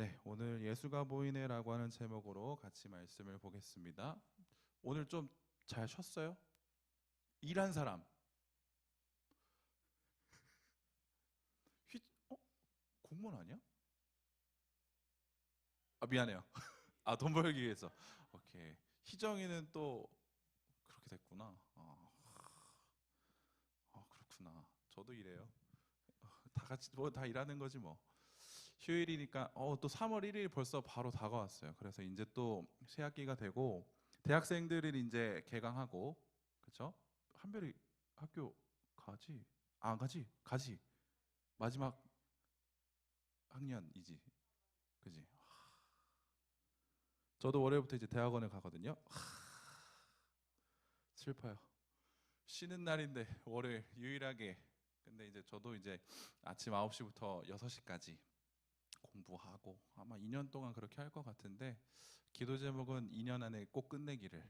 네, 오늘 예수가 보이네라고 하는 제목으로 같이 말씀을 보겠습니다. 오늘 좀 잘 쉬었어요? 일한 사람. 휘, 어? 공무원 아니야? 아, 미안해요. 아, 돈 벌기 위해서. 오케이. 희정이는 또 그렇게 됐구나. 그렇구나. 저도 이래요. 다 같이 뭐 다 일하는 거지 뭐. 휴일이니까 또 3월 1일 벌써 바로 다가왔어요. 그래서 이제 또 새학기가 되고 대학생들은 이제 개강하고 그렇죠? 한별이 학교 가지? 안 가지? 가지. 마지막 학년이지. 그지? 저도 월요일부터 이제 대학원에 가거든요. 슬퍼요. 쉬는 날인데 월요일 유일하게. 근데 이제 저도 이제 아침 9시부터 6시까지 공부하고 아마 2년 동안 그렇게 할 것 같은데 기도 제목은 2년 안에 꼭 끝내기를.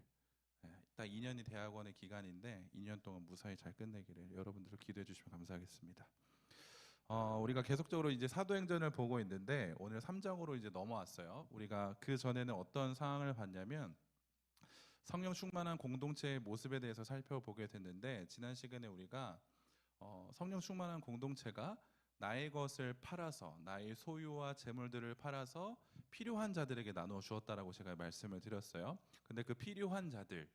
딱 2년이 대학원의 기간인데 2년 동안 무사히 잘 끝내기를 여러분들 기도해 주시면 감사하겠습니다. 우리가 계속적으로 이제 사도행전을 보고 있는데 오늘 3장으로 이제 넘어왔어요. 우리가 그 전에는 어떤 상황을 봤냐면 성령 충만한 공동체의 모습에 대해서 살펴보게 됐는데 지난 시간에 우리가 성령 충만한 공동체가 나의 것을 팔아서 나의 소유와 재물들을 팔아서 필요한 자들에게 나누어 주었다라고 제가 말씀을 드렸어요. 근데 그 필요한 자들,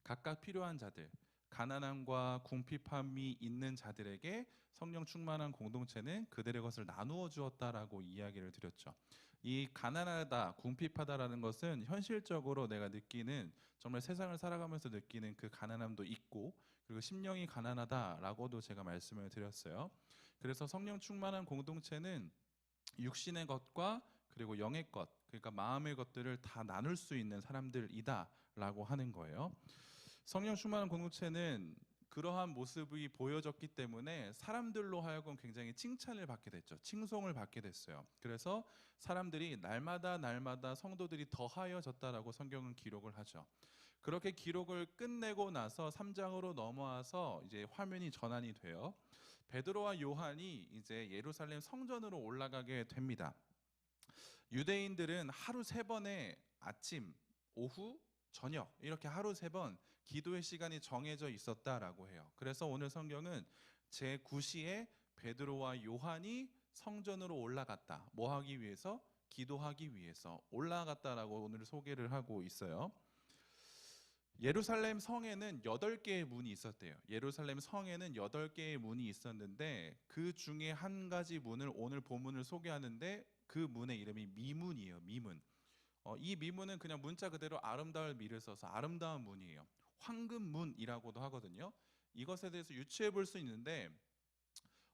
각각 필요한 자들, 가난함과 궁핍함이 있는 자들에게 성령 충만한 공동체는 그들의 것을 나누어 주었다라고 이야기를 드렸죠. 이 가난하다, 궁핍하다라는 것은 현실적으로 내가 느끼는 정말 세상을 살아가면서 느끼는 그 가난함도 있고 그리고 심령이 가난하다라고도 제가 말씀을 드렸어요. 그래서 성령 충만한 공동체는 육신의 것과 그리고 영의 것, 그러니까 마음의 것들을 다 나눌 수 있는 사람들이다라고 하는 거예요. 성령 충만한 공동체는 그러한 모습이 보여졌기 때문에 사람들로 하여금 굉장히 칭찬을 받게 됐죠. 칭송을 받게 됐어요. 그래서 사람들이 날마다 성도들이 더하여졌다라고 성경은 기록을 하죠. 그렇게 기록을 끝내고 나서 3장으로 넘어와서 이제 화면이 전환이 돼요. 베드로와 요한이 이제 예루살렘 성전으로 올라가게 됩니다. 유대인들은 하루 3번의 아침, 오후, 저녁 이렇게 하루 3번 기도의 시간이 정해져 있었다라고 해요. 그래서 오늘 성경은 제9시에 베드로와 요한이 성전으로 올라갔다. 뭐 하기 위해서? 기도하기 위해서 올라갔다라고 오늘 소개를 하고 있어요. 예루살렘 성에는 8개의 문이 있었대요. 예루살렘 성에는 8개의 문이 있었는데 그 중에 한 가지 문을 오늘 본문을 소개하는데 그 문의 이름이 미문이에요. 미문. 이 미문은 그냥 문자 그대로 아름다울 미를 써서 아름다운 문이에요. 황금문이라고도 하거든요. 이것에 대해서 유추해 볼 수 있는데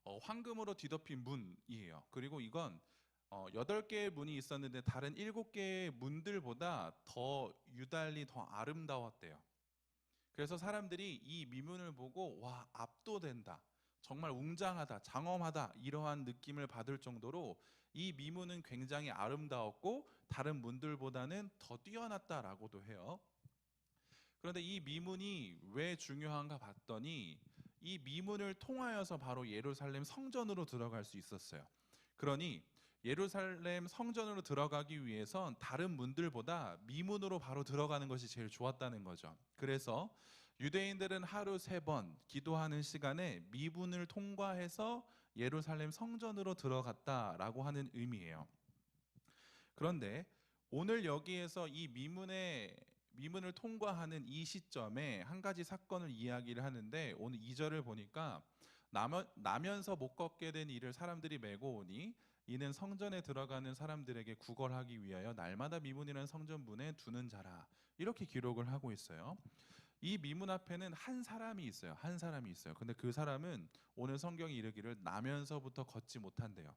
황금으로 뒤덮인 문이에요. 그리고 이건 8개의 문이 있었는데 다른 7개의 문들보다 더 유달리 더 아름다웠대요. 그래서 사람들이 이 미문을 보고 와, 압도된다, 정말 웅장하다, 장엄하다 이러한 느낌을 받을 정도로 이 미문은 굉장히 아름다웠고 다른 문들보다는 더 뛰어났다라고도 해요. 그런데 이 미문이 왜 중요한가 봤더니 이 미문을 통하여서 바로 예루살렘 성전으로 들어갈 수 있었어요. 그러니 예루살렘 성전으로 들어가기 위해선 다른 문들보다 미문으로 바로 들어가는 것이 제일 좋았다는 거죠. 그래서 유대인들은 하루 3번 기도하는 시간에 미문을 통과해서 예루살렘 성전으로 들어갔다라고 하는 의미예요. 그런데 오늘 여기에서 이 미문을 통과하는 이 시점에 한 가지 사건을 이야기를 하는데 오늘 2절을 보니까 나면서 못 걷게 된 이를 사람들이 메고 오니 이는 성전에 들어가는 사람들에게 구걸하기 위하여 날마다 미문이라는 성전문에 두는 자라, 이렇게 기록을 하고 있어요. 이 미문 앞에는 한 사람이 있어요. 한 사람이 있어요. 근데 그 사람은 오늘 성경이 이르기를 나면서부터 걷지 못한대요.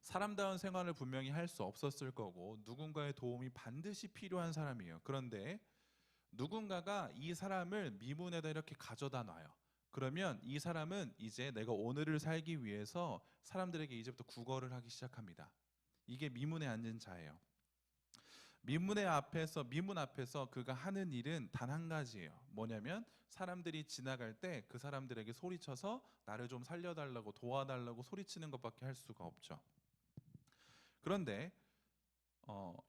사람다운 생활을 분명히 할 수 없었을 거고 누군가의 도움이 반드시 필요한 사람이에요. 그런데 누군가가 이 사람을 미문에다 이렇게 가져다 놔요. 그러면 이 사람은 이제 내가 오늘을 살기 위해서 사람들에게 이제부터 구걸을 하기 시작합니다. 이게 미문에 앉은 자예요. 미문 앞에서 그가 하는 일은 단 한 가지예요. 뭐냐면 사람들이 지나갈 때 그 사람들에게 소리쳐서 나를 좀 살려달라고 도와달라고 소리치는 것밖에 할 수가 없죠. 그런데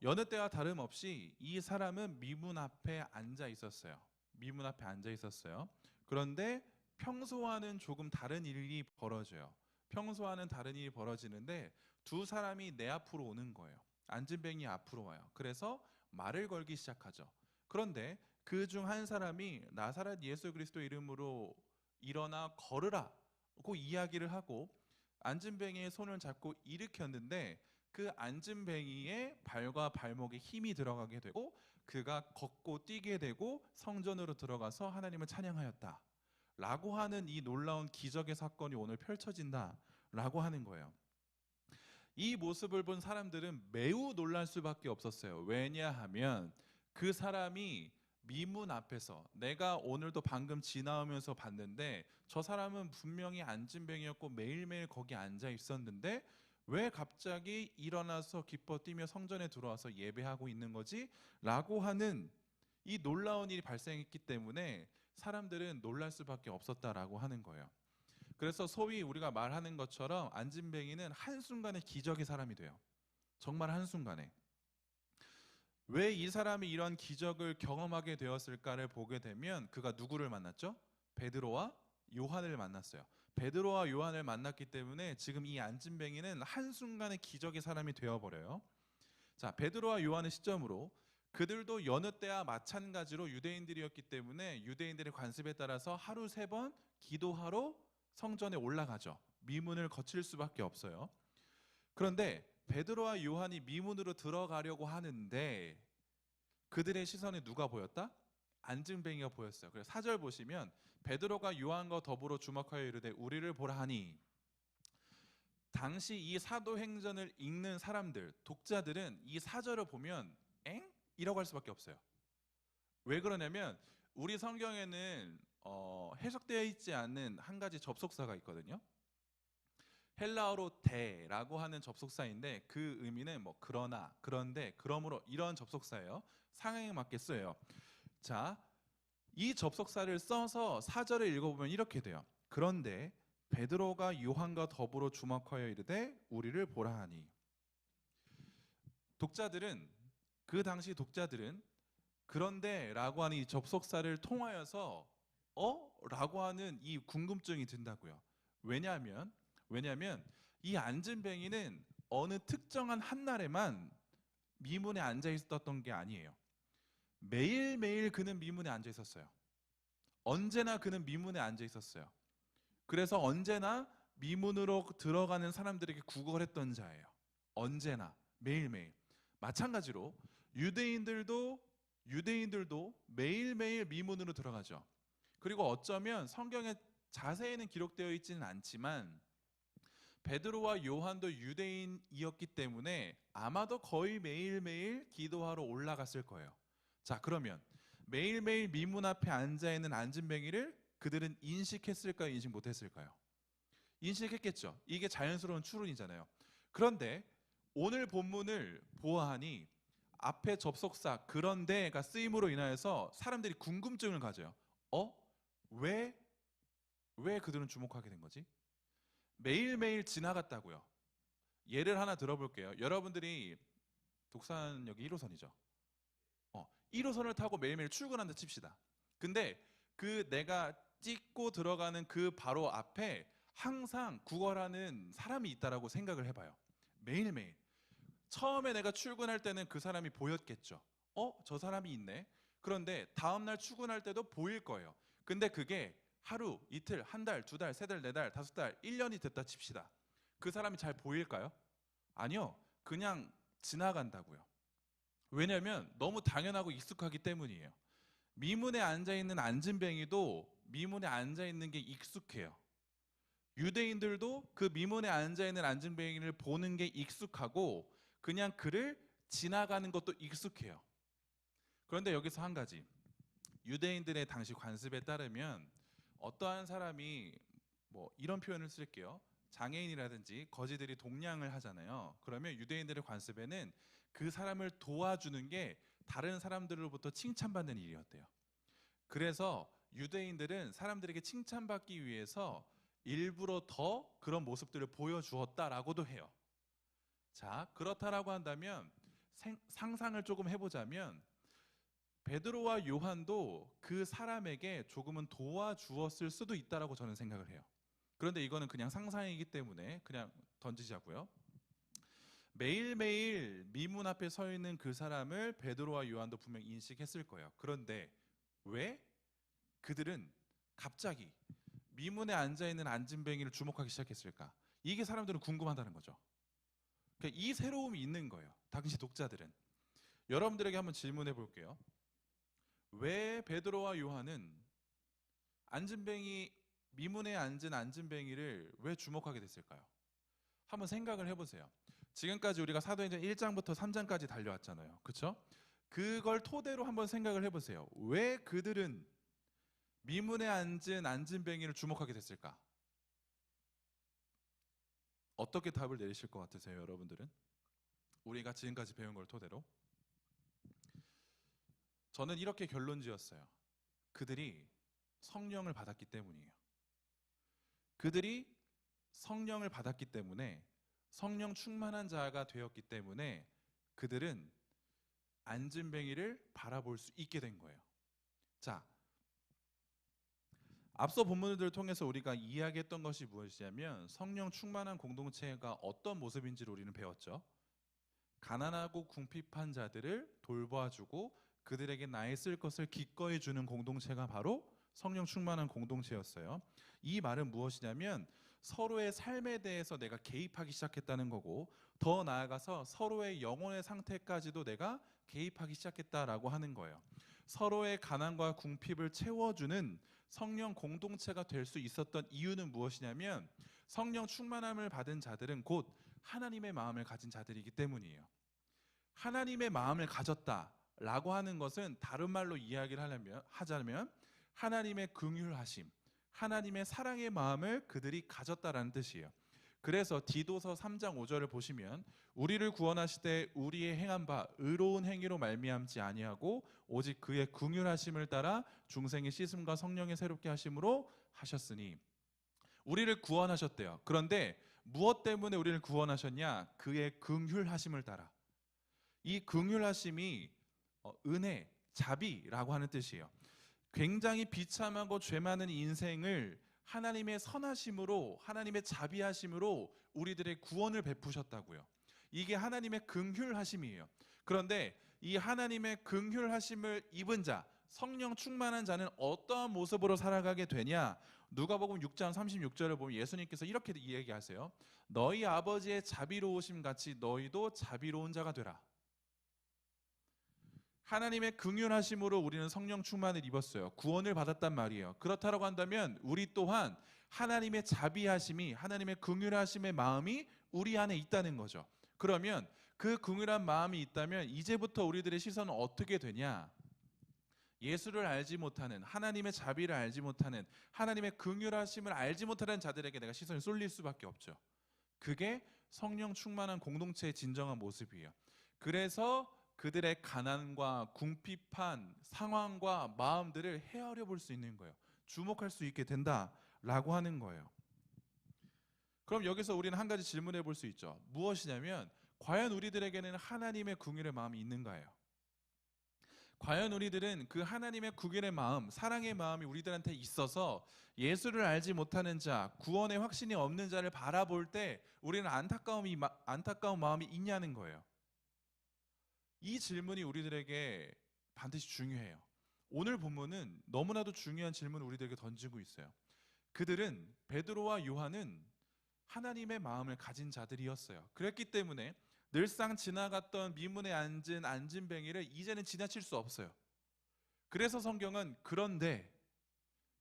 여느 때와 다름없이 이 사람은 미문 앞에 앉아 있었어요. 미문 앞에 앉아 있었어요. 그런데 평소와는 조금 다른 일이 벌어져요. 평소와는 다른 일이 벌어지는데 두 사람이 내 앞으로 오는 거예요. 안진뱅이 앞으로 와요. 그래서 말을 걸기 시작하죠. 그런데 그 중 한 사람이 나사렛 예수 그리스도 이름으로 일어나 걸으라고 이야기를 하고 안진뱅이의 손을 잡고 일으켰는데 그 안진뱅이의 발과 발목에 힘이 들어가게 되고 그가 걷고 뛰게 되고 성전으로 들어가서 하나님을 찬양하였다 라고 하는 이 놀라운 기적의 사건이 오늘 펼쳐진다 라고 하는 거예요. 이 모습을 본 사람들은 매우 놀랄 수밖에 없었어요. 왜냐하면 그 사람이 미문 앞에서 내가 오늘도 방금 지나오면서 봤는데 저 사람은 분명히 안진뱅이였고 매일매일 거기 앉아 있었는데 왜 갑자기 일어나서 기뻐 뛰며 성전에 들어와서 예배하고 있는 거지? 라고 하는 이 놀라운 일이 발생했기 때문에 사람들은 놀랄 수밖에 없었다라고 하는 거예요. 그래서 소위 우리가 말하는 것처럼 안진뱅이는 한순간에 기적의 사람이 돼요. 정말 한순간에. 왜 이 사람이 이런 기적을 경험하게 되었을까를 보게 되면 그가 누구를 만났죠? 베드로와 요한을 만났어요. 베드로와 요한을 만났기 때문에 지금 이 안진뱅이는 한순간에 기적의 사람이 되어버려요. 자, 베드로와 요한의 시점으로 그들도 여느 때와 마찬가지로 유대인들이었기 때문에 유대인들의 관습에 따라서 하루 3번 기도하러 성전에 올라가죠. 미문을 거칠 수밖에 없어요. 그런데 베드로와 요한이 미문으로 들어가려고 하는데 그들의 시선에 누가 보였다? 안진뱅이가 보였어요. 그래서 4절 보시면 베드로가 요한과 더불어 주목하여 이르되 우리를 보라 하니 당시 이 사도행전을 읽는 사람들, 독자들은 이 4절을 보면 엥? 이라고 할 수밖에 없어요. 왜 그러냐면 우리 성경에는 해석되어 있지 않는 한 가지 접속사가 있거든요. 헬라어로 대라고 하는 접속사인데 그 의미는 뭐 그러나, 그런데, 그러므로 이런 접속사예요. 상황에 맞게 쓰여요. 자, 이 접속사를 써서 4절을 읽어보면 이렇게 돼요. 그런데 베드로가 요한과 더불어 주목하여 이르되 우리를 보라 하니. 독자들은 그 당시 독자들은 그런데 라고 하는 이 접속사를 통하여서 라고 하는 이 궁금증이 든다고요. 왜냐하면 이 안진뱅이는 어느 특정한 한 날에만 미문에 앉아 있었던 게 아니에요. 매일매일 그는 미문에 앉아 있었어요. 언제나 그는 미문에 앉아 있었어요. 그래서 언제나 미문으로 들어가는 사람들에게 구걸했던 자예요. 언제나 매일매일. 마찬가지로 유대인들도 매일매일 미문으로 들어가죠. 그리고 어쩌면 성경에 자세히는 기록되어 있지는 않지만 베드로와 요한도 유대인이었기 때문에 아마도 거의 매일매일 기도하러 올라갔을 거예요. 자, 그러면 매일매일 미문 앞에 앉아있는 안진뱅이를 그들은 인식했을까요? 인식 못했을까요? 인식했겠죠. 이게 자연스러운 추론이잖아요. 그런데 오늘 본문을 보아하니 앞에 접속사 그런데가 쓰임으로 인하여서 사람들이 궁금증을 가져요. 왜 그들은 주목하게 된 거지? 매일매일 지나갔다고요. 예를 하나 들어볼게요. 여러분들이 독산역이 1호선이죠. 1호선을 타고 매일매일 출근한다 칩시다. 근데 그 내가 찍고 들어가는 그 바로 앞에 항상 구걸하는 사람이 있다라고 생각을 해봐요. 매일매일. 처음에 내가 출근할 때는 그 사람이 보였겠죠. 저 사람이 있네. 그런데 다음날 출근할 때도 보일 거예요. 근데 그게 하루, 이틀, 한 달, 2달, 3달, 4달, 5달, 1년이 됐다 칩시다. 그 사람이 잘 보일까요? 아니요. 그냥 지나간다고요. 왜냐하면 너무 당연하고 익숙하기 때문이에요. 미문에 앉아있는 안진뱅이도 미문에 앉아있는 게 익숙해요. 유대인들도 그 미문에 앉아있는 안진뱅이를 보는 게 익숙하고 그냥 그를 지나가는 것도 익숙해요. 그런데 여기서 한 가지, 유대인들의 당시 관습에 따르면 어떠한 사람이 뭐 이런 표현을 쓸게요. 장애인이라든지 거지들이 동냥을 하잖아요. 그러면 유대인들의 관습에는 그 사람을 도와주는 게 다른 사람들로부터 칭찬받는 일이었대요. 그래서 유대인들은 사람들에게 칭찬받기 위해서 일부러 더 그런 모습들을 보여주었다라고도 해요. 자, 그렇다라고 한다면 상상을 조금 해보자면 베드로와 요한도 그 사람에게 조금은 도와주었을 수도 있다라고 저는 생각을 해요. 그런데 이거는 그냥 상상이기 때문에 그냥 던지자고요. 매일매일 미문 앞에 서 있는 그 사람을 베드로와 요한도 분명 인식했을 거예요. 그런데 왜 그들은 갑자기 미문에 앉아있는 안진뱅이를 주목하기 시작했을까? 이게 사람들은 궁금하다는 거죠. 그러니까 이 새로움이 있는 거예요. 당시 독자들은. 여러분들에게 한번 질문해 볼게요. 왜 베드로와 요한은 안진뱅이 미문에 앉은 안진뱅이를 왜 주목하게 됐을까요? 한번 생각을 해보세요. 지금까지 우리가 사도행전 1장부터 3장까지 달려왔잖아요. 그렇죠? 그걸 토대로 한번 생각을 해보세요. 왜 그들은 미문에 앉은 안진뱅이를 주목하게 됐을까? 어떻게 답을 내리실 것 같으세요, 여러분들은? 우리가 지금까지 배운 걸 토대로 저는 이렇게 결론 지었어요. 그들이 성령을 받았기 때문이에요. 그들이 성령을 받았기 때문에 성령 충만한 자가 되었기 때문에 그들은 안진뱅이를 바라볼 수 있게 된 거예요. 자, 앞서 본문들을 통해서 우리가 이야기했던 것이 무엇이냐면 성령 충만한 공동체가 어떤 모습인지를 우리는 배웠죠. 가난하고 궁핍한 자들을 돌봐주고 그들에게 나의 쓸 것을 기꺼이 주는 공동체가 바로 성령 충만한 공동체였어요. 이 말은 무엇이냐면 서로의 삶에 대해서 내가 개입하기 시작했다는 거고, 더 나아가서 서로의 영혼의 상태까지도 내가 개입하기 시작했다라고 하는 거예요. 서로의 가난과 궁핍을 채워주는 성령 공동체가 될 수 있었던 이유는 무엇이냐면 성령 충만함을 받은 자들은 곧 하나님의 마음을 가진 자들이기 때문이에요. 하나님의 마음을 가졌다라고 하는 것은 다른 말로 이야기를 하자면 하나님의 긍휼하심, 하나님의 사랑의 마음을 그들이 가졌다라는 뜻이에요. 그래서 디도서 3장 5절을 보시면 우리를 구원하시되 우리의 행한 바 의로운 행위로 말미암지 아니하고 오직 그의 긍휼하심을 따라 중생의 씻음과 성령의 새롭게 하심으로 하셨으니, 우리를 구원하셨대요. 그런데 무엇 때문에 우리를 구원하셨냐? 그의 긍휼하심을 따라. 이 긍휼하심이 은혜, 자비라고 하는 뜻이에요. 굉장히 비참하고 죄 많은 인생을 하나님의 선하심으로, 하나님의 자비하심으로 우리들의 구원을 베푸셨다고요. 이게 하나님의 긍휼하심이에요. 그런데 이 하나님의 긍휼하심을 입은 자, 성령 충만한 자는 어떠한 모습으로 살아가게 되냐? 누가복음 6장 36절을 보면 예수님께서 이렇게 이야기하세요. 너희 아버지의 자비로우심 같이 너희도 자비로운 자가 되라. 하나님의 긍휼하심으로 우리는 성령 충만을 입었어요. 구원을 받았단 말이에요. 그렇다고 한다면 우리 또한 하나님의 자비하심이, 하나님의 긍휼하심의 마음이 우리 안에 있다는 거죠. 그러면 그 긍휼한 마음이 있다면 이제부터 우리들의 시선은 어떻게 되냐? 예수를 알지 못하는, 하나님의 자비를 알지 못하는, 하나님의 긍휼하심을 알지 못하는 자들에게 내가 시선이 쏠릴 수밖에 없죠. 그게 성령 충만한 공동체의 진정한 모습이에요. 그래서 그들의 가난과 궁핍한 상황과 마음들을 헤아려 볼 수 있는 거예요. 주목할 수 있게 된다라고 하는 거예요. 그럼 여기서 우리는 한 가지 질문해 볼 수 있죠. 무엇이냐면 과연 우리들에게는 하나님의 긍휼의 마음이 있는가요? 과연 우리들은 그 하나님의 긍휼의 마음, 사랑의 마음이 우리들한테 있어서 예수를 알지 못하는 자, 구원의 확신이 없는 자를 바라볼 때 우리는 안타까운 마음이 있냐는 거예요. 이 질문이 우리들에게 반드시 중요해요. 오늘 본문은 너무나도 중요한 질문을 우리들에게 던지고 있어요. 그들은, 베드로와 요한은 하나님의 마음을 가진 자들이었어요. 그랬기 때문에 늘상 지나갔던 미문에 앉은 안진뱅이를 이제는 지나칠 수 없어요. 그래서 성경은 그런데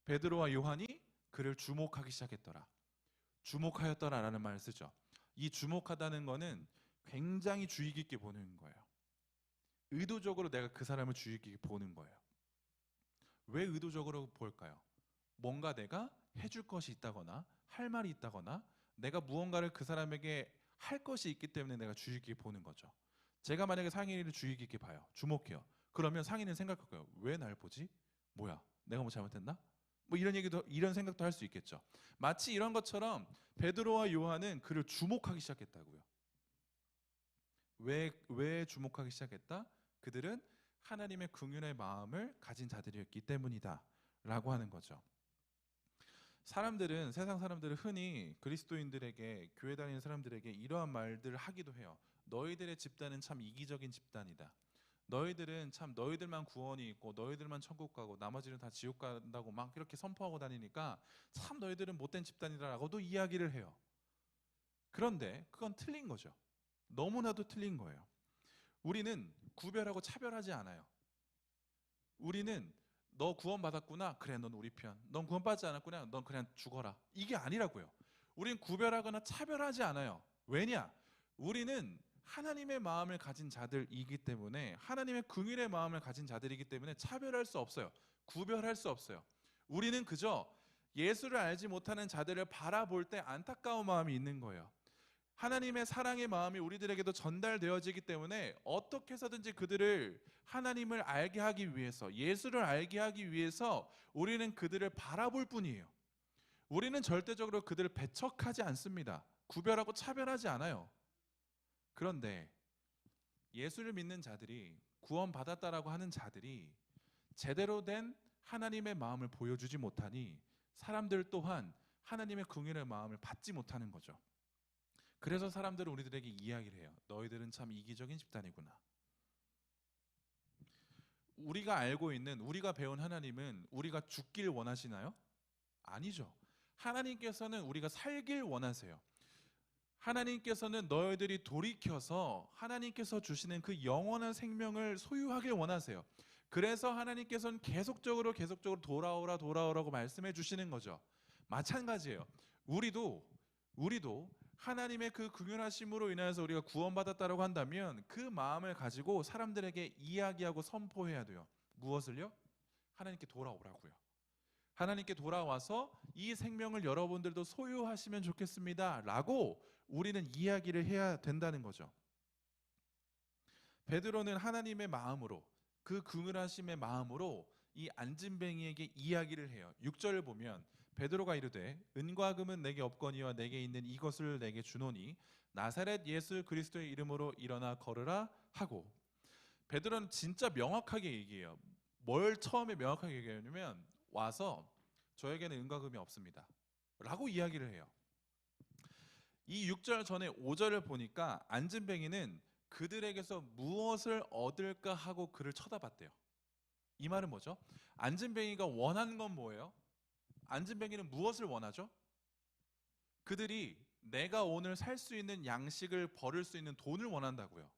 베드로와 요한이 그를 주목하기 시작했더라, 주목하였더라라는 말을 쓰죠. 이 주목하다는 거는 굉장히 주의 깊게 보는 거예요. 의도적으로 내가 그 사람을 주의 깊게 보는 거예요. 왜 의도적으로 볼까요? 뭔가 내가 해줄 것이 있다거나 할 말이 있다거나 내가 무언가를 그 사람에게 할 것이 있기 때문에 내가 주의 깊게 보는 거죠. 제가 만약에 상인이를 주의 깊게 봐요. 주목해요. 그러면 상인은 생각할 거예요. 왜 날 보지? 뭐야? 내가 뭐 잘못했나? 뭐 이런 생각도 할 수 있겠죠. 마치 이런 것처럼 베드로와 요한은 그를 주목하기 시작했다고요. 왜 주목하기 시작했다? 그들은 하나님의 긍휼의 마음을 가진 자들이었기 때문이다 라고 하는 거죠. 세상 사람들은 흔히 그리스도인들에게, 교회 다니는 사람들에게 이러한 말들을 하기도 해요. 너희들의 집단은 참 이기적인 집단이다. 너희들은 참 너희들만 구원이 있고 너희들만 천국 가고 나머지는 다 지옥 간다고 막 이렇게 선포하고 다니니까 참 너희들은 못된 집단이다라고도 이야기를 해요. 그런데 그건 틀린 거죠. 너무나도 틀린 거예요. 우리는 구별하고 차별하지 않아요. 우리는 너 구원받았구나, 그래 넌 우리 편. 넌 구원받지 않았구나, 넌 그냥 죽어라. 이게 아니라고요. 우린 구별하거나 차별하지 않아요. 왜냐? 우리는 하나님의 마음을 가진 자들이기 때문에, 하나님의 긍휼의 마음을 가진 자들이기 때문에 차별할 수 없어요. 구별할 수 없어요. 우리는 그저 예수를 알지 못하는 자들을 바라볼 때 안타까운 마음이 있는 거예요. 하나님의 사랑의 마음이 우리들에게도 전달되어지기 때문에 어떻게 해서든지 그들을, 하나님을 알게 하기 위해서, 예수를 알게 하기 위해서 우리는 그들을 바라볼 뿐이에요. 우리는 절대적으로 그들을 배척하지 않습니다. 구별하고 차별하지 않아요. 그런데 예수를 믿는 자들이, 구원받았다라고 하는 자들이 제대로 된 하나님의 마음을 보여주지 못하니 사람들 또한 하나님의 긍휼의 마음을 받지 못하는 거죠. 그래서 사람들은 우리들에게 이야기를 해요. 너희들은 참 이기적인 집단이구나. 우리가 알고 있는, 우리가 배운 하나님은 우리가 죽길 원하시나요? 아니죠. 하나님께서는 우리가 살길 원하세요. 하나님께서는 너희들이 돌이켜서 하나님께서 주시는 그 영원한 생명을 소유하길 원하세요. 그래서 하나님께서는 계속적으로 돌아오라고 말씀해 주시는 거죠. 마찬가지예요. 우리도 하나님의 그 긍휼하심으로 인하여서 우리가 구원받았다고 한다면 그 마음을 가지고 사람들에게 이야기하고 선포해야 돼요. 무엇을요? 하나님께 돌아오라고요. 하나님께 돌아와서 이 생명을 여러분들도 소유하시면 좋겠습니다 라고 우리는 이야기를 해야 된다는 거죠. 베드로는 하나님의 마음으로, 그 긍휼하심의 마음으로 이 안진뱅이에게 이야기를 해요. 6절을 보면 베드로가 이르되 은과 금은 내게 없거니와 내게 있는 이것을 내게 주노니 나사렛 예수 그리스도의 이름으로 일어나 걸으라 하고, 베드로는 진짜 명확하게 얘기해요. 뭘 처음에 명확하게 얘기하냐면 와서 저에게는 은과 금이 없습니다 라고 이야기를 해요. 이 6절 전에 5절을 보니까 안진뱅이는 그들에게서 무엇을 얻을까 하고 그를 쳐다봤대요. 이 말은 뭐죠? 안진뱅이가 원하는 건 뭐예요? 안진뱅이는 무엇을 원하죠? 그들이 내가 오늘 살 수 있는 양식을 벌을 수 있는 돈을 원한다고요.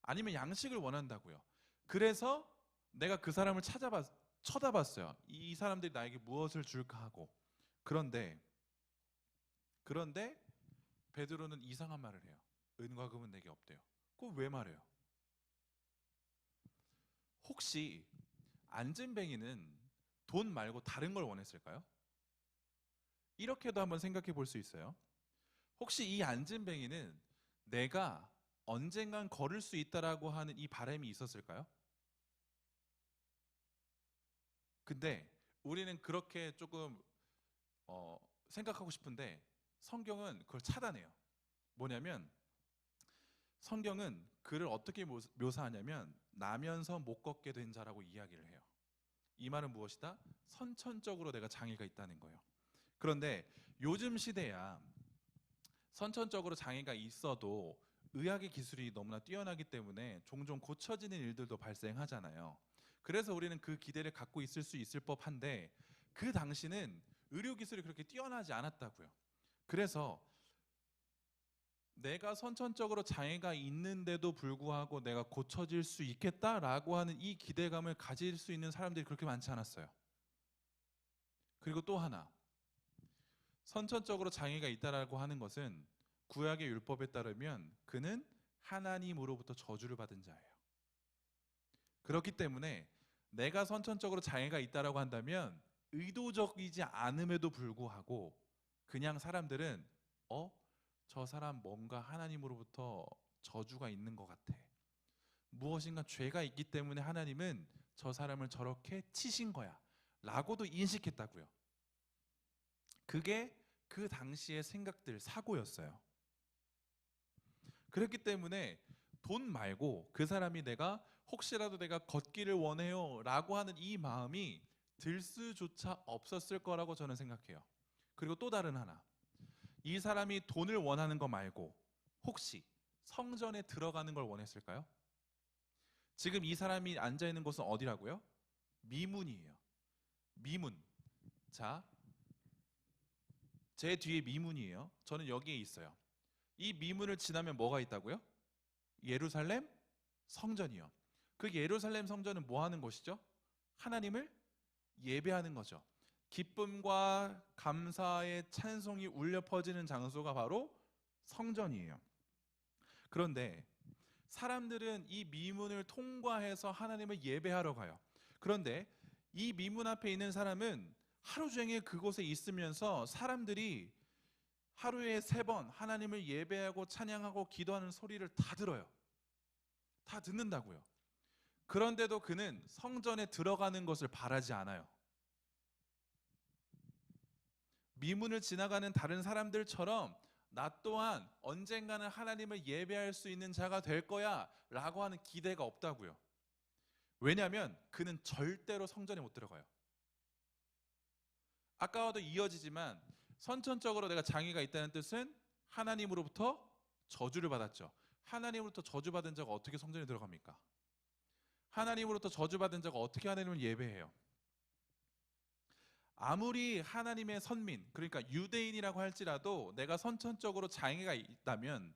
아니면 양식을 원한다고요. 그래서 내가 그 사람을 쳐다봤어요. 이 사람들이 나에게 무엇을 줄까 하고. 그런데 베드로는 이상한 말을 해요. 은과 금은 내게 없대요. 그거 왜 말해요? 혹시 안진뱅이는 돈 말고 다른 걸 원했을까요? 이렇게도 한번 생각해 볼 수 있어요. 혹시 이 안진뱅이는 내가 언젠간 걸을 수 있다라고 하는 이 바람이 있었을까요? 근데 우리는 그렇게 조금 생각하고 싶은데 성경은 그걸 차단해요. 뭐냐면 성경은 그를 어떻게 묘사하냐면 나면서 못 걷게 된 자라고 이야기를 해요. 이 말은 무엇이다? 선천적으로 내가 장애가 있다는 거예요. 그런데 요즘 시대야 선천적으로 장애가 있어도 의학의 기술이 너무나 뛰어나기 때문에 종종 고쳐지는 일들도 발생하잖아요. 그래서 우리는 그 기대를 갖고 있을 수 있을 법한데 그 당시는 의료 기술이 그렇게 뛰어나지 않았다고요. 그래서 내가 선천적으로 장애가 있는데도 불구하고 내가 고쳐질 수 있겠다라고 하는 이 기대감을 가질 수 있는 사람들이 그렇게 많지 않았어요. 그리고 또 하나, 선천적으로 장애가 있다라고 하는 것은 구약의 율법에 따르면 그는 하나님으로부터 저주를 받은 자예요. 그렇기 때문에 내가 선천적으로 장애가 있다라고 한다면 의도적이지 않음에도 불구하고 그냥 사람들은 저 사람 뭔가 하나님으로부터 저주가 있는 것 같아. 무엇인가 죄가 있기 때문에 하나님은 저 사람을 저렇게 치신 거야 라고도 인식했다고요. 그게 그 당시의 생각들, 사고였어요. 그렇기 때문에 돈 말고 그 사람이 내가 혹시라도 내가 걷기를 원해요 라고 하는 이 마음이 들 수조차 없었을 거라고 저는 생각해요. 그리고 또 다른 하나, 이 사람이 돈을 원하는 거 말고 혹시 성전에 들어가는 걸 원했을까요? 지금 이 사람이 앉아 있는 곳은 어디라고요? 미문이에요. 미문. 자, 제 뒤에 미문이에요. 저는 여기에 있어요. 이 미문을 지나면 뭐가 있다고요? 예루살렘 성전이요. 그 예루살렘 성전은 뭐 하는 곳이죠? 하나님을 예배하는 거죠. 기쁨과 감사의 찬송이 울려 퍼지는 장소가 바로 성전이에요. 그런데 사람들은 이 미문을 통과해서 하나님을 예배하러 가요. 그런데 이 미문 앞에 있는 사람은 하루 종일 그곳에 있으면서 사람들이 하루에 3번 하나님을 예배하고 찬양하고 기도하는 소리를 다 들어요. 다 듣는다고요. 그런데도 그는 성전에 들어가는 것을 바라지 않아요. 미문을 지나가는 다른 사람들처럼 나 또한 언젠가는 하나님을 예배할 수 있는 자가 될 거야 라고 하는 기대가 없다고요. 왜냐하면 그는 절대로 성전에 못 들어가요. 아까와도 이어지지만 선천적으로 내가 장애가 있다는 뜻은 하나님으로부터 저주를 받았죠. 하나님으로부터 저주받은 자가 어떻게 성전에 들어갑니까? 하나님으로부터 저주받은 자가 어떻게 하나님을 예배해요? 아무리 하나님의 선민, 그러니까 유대인이라고 할지라도 내가 선천적으로 장애가 있다면,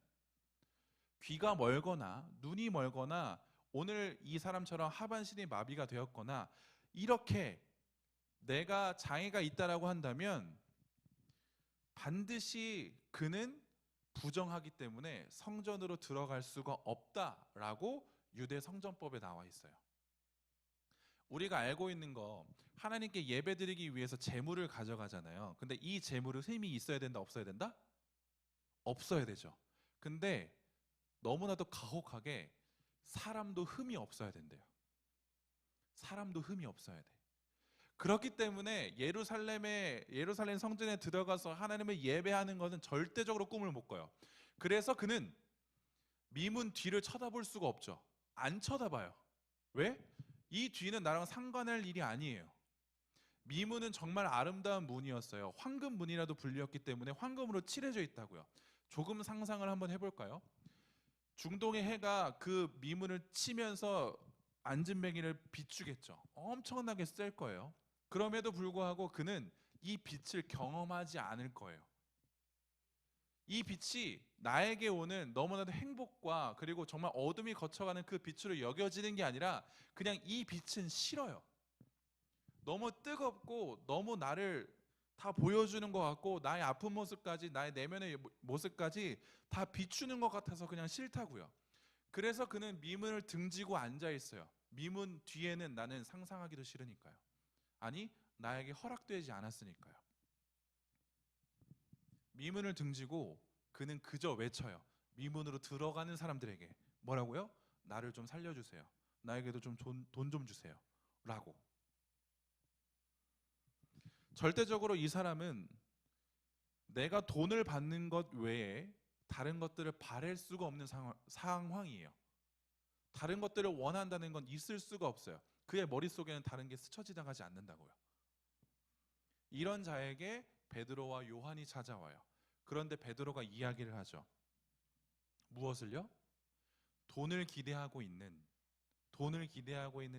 귀가 멀거나 눈이 멀거나 오늘 이 사람처럼 하반신이 마비가 되었거나 이렇게 내가 장애가 있다라고 한다면 반드시 그는 부정하기 때문에 성전으로 들어갈 수가 없다라고 유대 성전법에 나와 있어요. 우리가 알고 있는 거, 하나님께 예배드리기 위해서 제물을 가져가잖아요. 근데 이 제물은 흠이 있어야 된다, 없어야 된다? 없어야 되죠. 근데 너무나도 가혹하게 사람도 흠이 없어야 된대요. 사람도 흠이 없어야 돼. 그렇기 때문에 예루살렘 성전에 들어가서 하나님을 예배하는 것은 절대적으로 꿈을 못 꿔요. 그래서 그는 미문 뒤를 쳐다볼 수가 없죠. 안 쳐다봐요. 왜? 이 뒤는 나랑 상관할 일이 아니에요. 미문은 정말 아름다운 문이었어요. 황금 문이라도 불리었기 때문에 황금으로 칠해져 있다고요. 조금 상상을 한번 해볼까요? 중동의 해가 그 미문을 치면서 안진뱅이를 비추겠죠. 엄청나게 셀 거예요. 그럼에도 불구하고 그는 이 빛을 경험하지 않을 거예요. 이 빛이 나에게 오는 너무나도 행복과 그리고 정말 어둠이 거쳐가는 그 빛으로 여겨지는 게 아니라 그냥 이 빛은 싫어요. 너무 뜨겁고 너무 나를 다 보여주는 것 같고 나의 아픈 모습까지, 나의 내면의 모습까지 다 비추는 것 같아서 그냥 싫다고요. 그래서 그는 미문을 등지고 앉아 있어요. 미문 뒤에는 나는 상상하기도 싫으니까요. 아니, 나에게 허락되지 않았으니까요. 미문을 등지고 그는 그저 외쳐요. 미문으로 들어가는 사람들에게 뭐라고요? 나를 좀 살려주세요. 나에게도 좀 돈 좀 주세요. 라고. 절대적으로 이 사람은 내가 돈을 받는 것 외에 다른 것들을 바랄 수가 없는 상황이에요. 다른 것들을 원한다는 건 있을 수가 없어요. 그의 머릿속에는 다른 게 스쳐 지나가지 않는다고요. 이런 자에게 베드로와 요한이 찾아와요. 그런데 베드로가 이야기를 하죠. 무엇을요? 돈을 기대하고 있는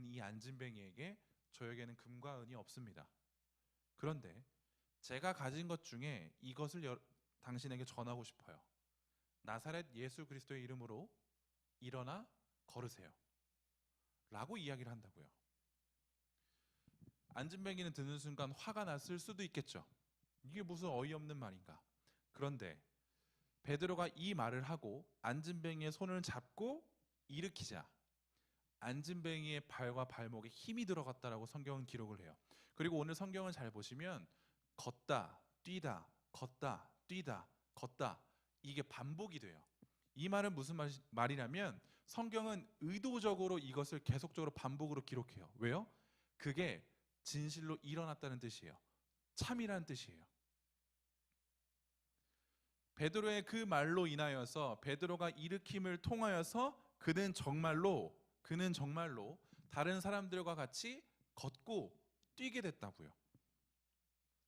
이 안진뱅이에게 저에게는 금과 은이 없습니다. 그런데 제가 가진 것 중에 이것을 당신에게 전하고 싶어요. 나사렛 예수 그리스도의 이름으로 일어나 걸으세요. 라고 이야기를 한다고요. 안진뱅이는 듣는 순간 화가 났을 수도 있겠죠. 이게 무슨 어이없는 말인가. 그런데 베드로가 이 말을 하고 안진뱅이의 손을 잡고 일으키자 안진뱅이의 발과 발목에 힘이 들어갔다라고 성경은 기록을 해요. 그리고 오늘 성경을 잘 보시면 걷다, 뛰다, 걷다, 뛰다, 걷다, 이게 반복이 돼요. 이 말은 무슨 말이냐면 성경은 의도적으로 이것을 계속적으로 반복으로 기록해요. 왜요? 그게 진실로 일어났다는 뜻이에요. 참이라는 뜻이에요. 베드로의 그 말로 인하여서 베드로가 일으킴을 통하여서 그는 정말로 다른 사람들과 같이 걷고 뛰게 됐다고요.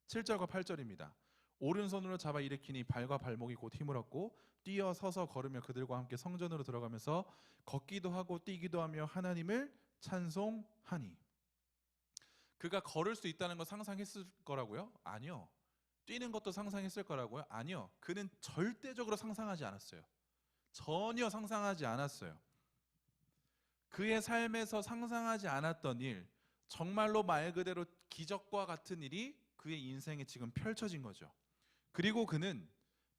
7절과 8절입니다. 오른손으로 잡아 일으키니 발과 발목이 곧 힘을 얻고 뛰어 서서 걸으며 그들과 함께 성전으로 들어가면서 걷기도 하고 뛰기도 하며 하나님을 찬송하니. 그가 걸을 수 있다는 거 상상했을 거라고요? 아니요. 뛰는 것도 상상했을 거라고요? 아니요. 그는 절대적으로 상상하지 않았어요. 전혀 상상하지 않았어요. 그의 삶에서 상상하지 않았던 일, 정말로 말 그대로 기적과 같은 일이 그의 인생에 지금 펼쳐진 거죠. 그리고 그는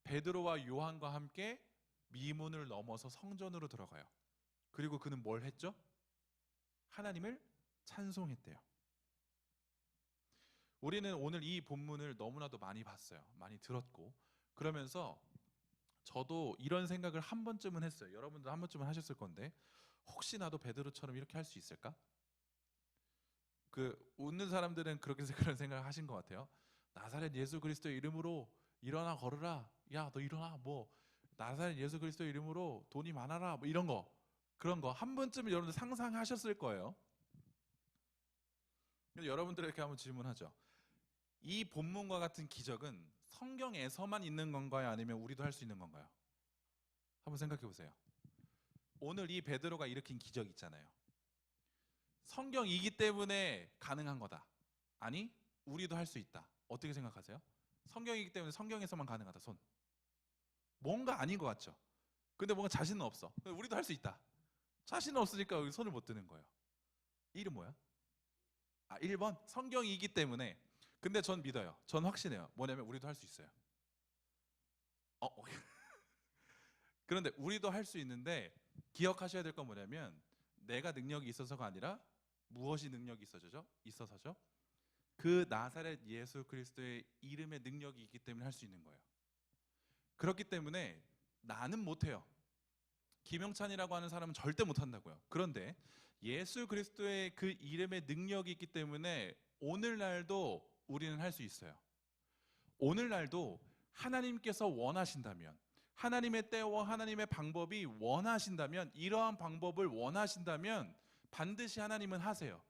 베드로와 요한과 함께 미문을 넘어서 성전으로 들어가요. 그리고 그는 뭘 했죠? 하나님을 찬송했대요. 우리는 오늘 이 본문을 너무나도 많이 봤어요. 많이 들었고, 그러면서 저도 이런 생각을 한 번쯤은 했어요. 여러분도 한 번쯤은 하셨을 건데, 혹시 나도 베드로처럼 이렇게 할 수 있을까? 웃는 사람들은 그렇게 그런 생각을 하신 것 같아요. 나사렛 예수 그리스도의 이름으로 일어나 걸으라. 야, 너 일어나. 뭐 나사렛 예수 그리스도의 이름으로 돈이 많아라. 뭐 이런 거, 그런 거 한 번쯤은 여러분들 상상하셨을 거예요. 여러분들에게 한번 질문하죠. 이 본문과 같은 기적은 성경에서만 있는 건가요? 아니면 우리도 할 수 있는 건가요? 한번 생각해 보세요. 오늘 이 베드로가 일으킨 기적 있잖아요. 성경이기 때문에 가능한 거다. 아니, 우리도 할 수 있다. 어떻게 생각하세요? 성경이기 때문에 성경에서만 가능하다. 손. 뭔가 아닌 것 같죠? 근데 뭔가 자신은 없어. 우리도 할 수 있다. 자신은 없으니까 여기 손을 못 드는 거예요. 이름 뭐야? 1번. 성경이기 때문에. 근데 전 믿어요. 전 확신해요. 뭐냐면 우리도 할 수 있어요. 그런데 우리도 할 수 있는데 기억하셔야 될 건 뭐냐면 내가 능력이 있어서가 아니라 무엇이 능력이 있어서죠? 그 나사렛 예수 그리스도의 이름의 능력이 있기 때문에 할 수 있는 거예요. 그렇기 때문에 나는 못해요. 김영찬이라고 하는 사람은 절대 못한다고요. 그런데 예수 그리스도의 그 이름의 능력이 있기 때문에 오늘날도 우리는 할 수 있어요. 오늘날도 하나님께서 원하신다면, 하나님의 때와 하나님의 방법이 원하신다면, 이러한 방법을 원하신다면 반드시 하나님은 하세요.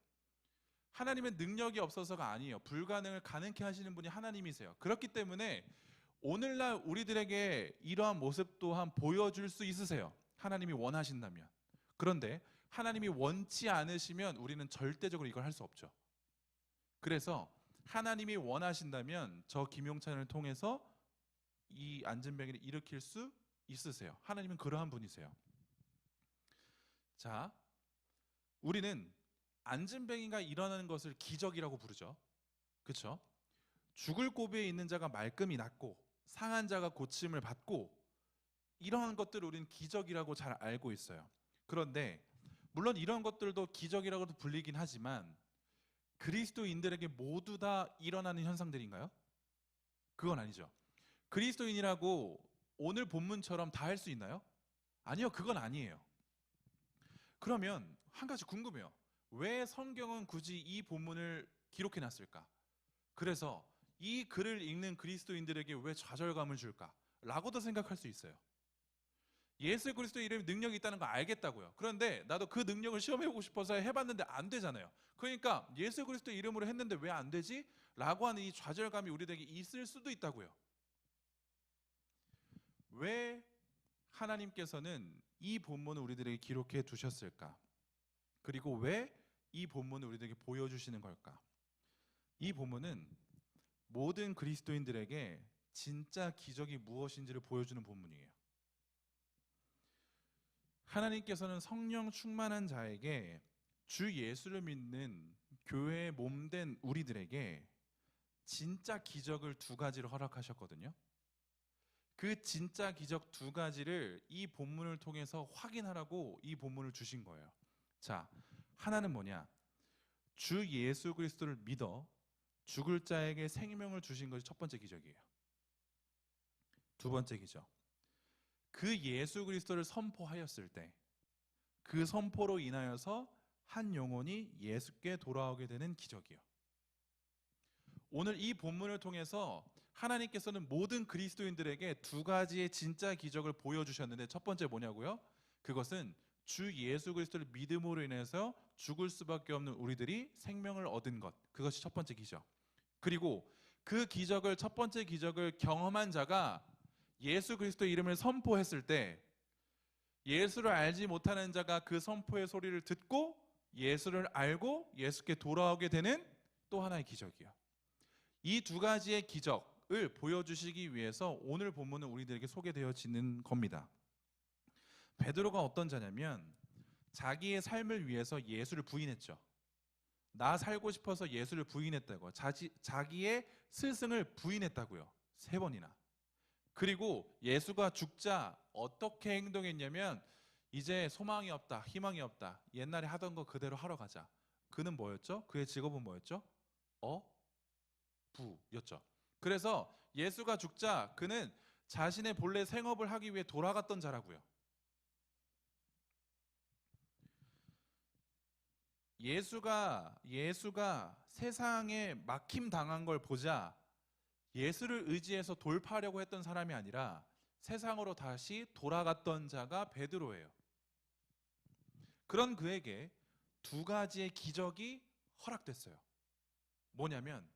하나님의 능력이 없어서가 아니에요. 불가능을 가능케 하시는 분이 하나님이세요. 그렇기 때문에 오늘날 우리들에게 이러한 모습 또한 보여줄 수 있으세요. 하나님이 원하신다면. 그런데 하나님이 원치 않으시면 우리는 절대적으로 이걸 할 수 없죠. 그래서 하나님이 원하신다면 저 김용찬을 통해서 이 안진뱅이를 일으킬 수 있으세요. 하나님은 그러한 분이세요. 자, 우리는 안진뱅이가 일어나는 것을 기적이라고 부르죠. 그렇죠? 죽을 고비에 있는 자가 말끔히 낫고 상한 자가 고침을 받고, 이러한 것들을 우리는 기적이라고 잘 알고 있어요. 그런데 물론 이런 것들도 기적이라고도 불리긴 하지만 그리스도인들에게 모두 다 일어나는 현상들인가요? 그건 아니죠. 그리스도인이라고 오늘 본문처럼 다 할 수 있나요? 아니요, 그건 아니에요. 그러면 한 가지 궁금해요. 왜 성경은 굳이 이 본문을 기록해 놨을까? 그래서 이 글을 읽는 그리스도인들에게 왜 좌절감을 줄까? 라고도 생각할 수 있어요. 예수 그리스도의 이름에 능력이 있다는 거 알겠다고요. 그런데 나도 그 능력을 시험해보고 싶어서 해봤는데 안 되잖아요. 그러니까 예수 그리스도 이름으로 했는데 왜 안 되지? 라고 하는 이 좌절감이 우리에게 있을 수도 있다고요. 왜 하나님께서는 이 본문을 우리들에게 기록해 두셨을까? 그리고 왜 이 본문을 우리들에게 보여주시는 걸까? 이 본문은 모든 그리스도인들에게 진짜 기적이 무엇인지를 보여주는 본문이에요. 하나님께서는 성령 충만한 자에게, 주 예수를 믿는 교회의 몸된 우리들에게 진짜 기적을 2가지를 허락하셨거든요. 그 진짜 기적 2가지를 이 본문을 통해서 확인하라고 이 본문을 주신 거예요. 자, 하나는 뭐냐? 주 예수 그리스도를 믿어 죽을 자에게 생명을 주신 것이 첫 번째 기적이에요. 2번째 기적, 그 예수 그리스도를 선포하였을 때 그 선포로 인하여서 한 영혼이 예수께 돌아오게 되는 기적이요. 오늘 이 본문을 통해서 하나님께서는 모든 그리스도인들에게 2가지의 진짜 기적을 보여주셨는데, 첫 번째 뭐냐고요? 그것은 주 예수 그리스도를 믿음으로 인해서 죽을 수밖에 없는 우리들이 생명을 얻은 것, 그것이 첫 번째 기적. 그리고 그 기적을, 첫 번째 기적을 경험한 자가 예수 그리스도 이름을 선포했을 때 예수를 알지 못하는 자가 그 선포의 소리를 듣고 예수를 알고 예수께 돌아오게 되는 또 하나의 기적이에요. 이 두 가지의 기적을 보여주시기 위해서 오늘 본문은 우리들에게 소개되어지는 겁니다. 베드로가 어떤 자냐면 자기의 삶을 위해서 예수를 부인했죠. 나 살고 싶어서 예수를 부인했다고, 자기의 스승을 부인했다고요. 3번이나. 그리고 예수가 죽자 어떻게 행동했냐면 이제 소망이 없다, 희망이 없다, 옛날에 하던 거 그대로 하러 가자. 그는 뭐였죠? 그의 직업은 뭐였죠? 부였죠. 그래서 예수가 죽자 그는 자신의 본래 생업을 하기 위해 돌아갔던 자라고요. 예수가 세상에 막힘 당한 걸 보자 예수를 의지해서 돌파하려고 했던 사람이 아니라 세상으로 다시 돌아갔던 자가 베드로예요. 그런 그에게 두 가지의 기적이 허락됐어요. 뭐냐면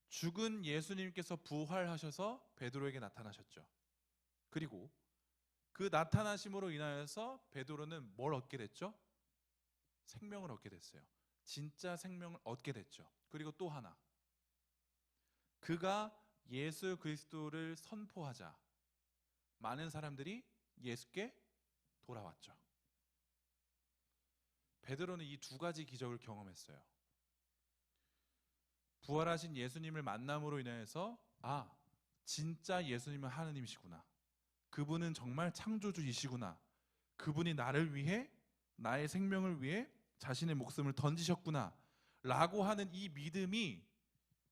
죽은 예수님께서 부활하셔서 베드로에게 나타나셨죠. 그리고 그 나타나심으로 인하여서 베드로는 뭘 얻게 됐죠? 생명을 얻게 됐어요. 진짜 생명을 얻게 됐죠. 그리고 또 하나, 그가 예수 그리스도를 선포하자 많은 사람들이 예수께 돌아왔죠. 베드로는 이 두 가지 기적을 경험했어요. 부활하신 예수님을 만남으로 인해서 진짜 예수님은 하느님이시구나, 그분은 정말 창조주이시구나, 그분이 나를 위해, 나의 생명을 위해 자신의 목숨을 던지셨구나 라고 하는 이 믿음이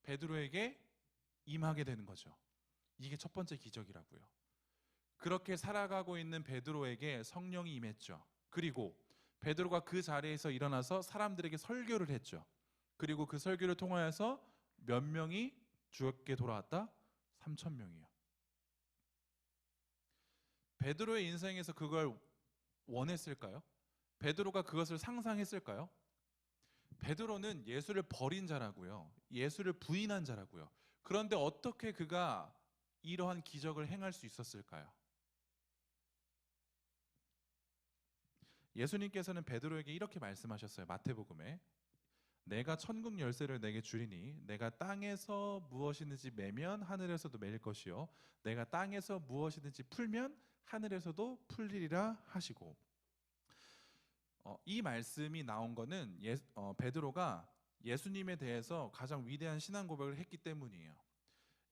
베드로에게 임하게 되는 거죠. 이게 첫 번째 기적이라고요. 그렇게 살아가고 있는 베드로에게 성령이 임했죠. 그리고 베드로가 그 자리에서 일어나서 사람들에게 설교를 했죠. 그리고 그 설교를 통하여서 몇 명이 주께 돌아왔다? 3,000명이요. 베드로의 인생에서 그걸 원했을까요? 베드로가 그것을 상상했을까요? 베드로는 예수를 버린 자라고요. 예수를 부인한 자라고요. 그런데 어떻게 그가 이러한 기적을 행할 수 있었을까요? 예수님께서는 베드로에게 이렇게 말씀하셨어요. 마태복음에 내가 천국 열쇠를 내게 주리니 내가 땅에서 무엇이든지 매면 하늘에서도 매일 것이요 내가 땅에서 무엇이든지 풀면 하늘에서도 풀리리라 하시고, 이 말씀이 나온 거는 베드로가 예수님에 대해서 가장 위대한 신앙 고백을 했기 때문이에요.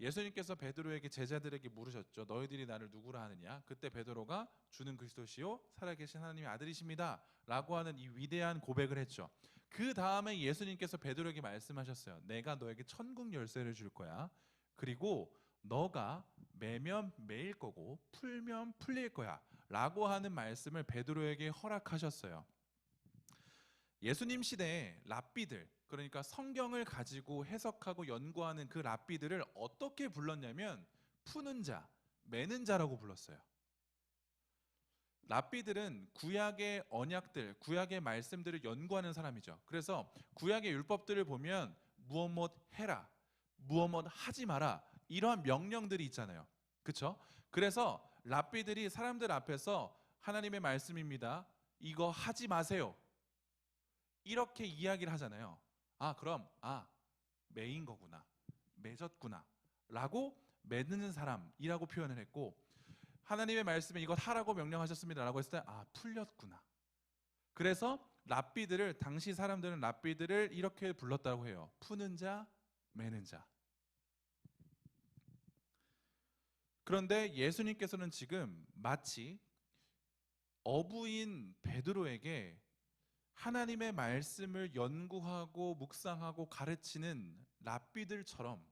예수님께서 베드로에게, 제자들에게 물으셨죠. 너희들이 나를 누구라 하느냐? 그때 베드로가 주는 그리스도시요 살아계신 하나님의 아들이십니다 라고 하는 이 위대한 고백을 했죠. 그 다음에 예수님께서 베드로에게 말씀하셨어요. 내가 너에게 천국 열쇠를 줄 거야. 그리고 너가 매면 매일 거고 풀면 풀릴 거야 라고 하는 말씀을 베드로에게 허락하셨어요. 예수님 시대에 랍비들, 그러니까 성경을 가지고 해석하고 연구하는 그 랍비들을 어떻게 불렀냐면 푸는 자, 매는 자라고 불렀어요. 랍비들은 구약의 언약들, 구약의 말씀들을 연구하는 사람이죠. 그래서 구약의 율법들을 보면 무엇 해라, 무엇 하지 마라, 이러한 명령들이 있잖아요. 그렇죠? 그래서 랍비들이 사람들 앞에서 하나님의 말씀입니다, 이거 하지 마세요, 이렇게 이야기를 하잖아요. 그럼 매인 거구나, 맺었구나 라고 맺는 사람이라고 표현을 했고, 하나님의 말씀에 이것 하라고 명령하셨습니다 라고 했을 때 풀렸구나. 그래서 랍비들을, 당시 사람들은 랍비들을 이렇게 불렀다고 해요. 푸는 자, 매는 자. 그런데 예수님께서는 지금 마치 어부인 베드로에게 하나님의 말씀을 연구하고 묵상하고 가르치는 랍비들처럼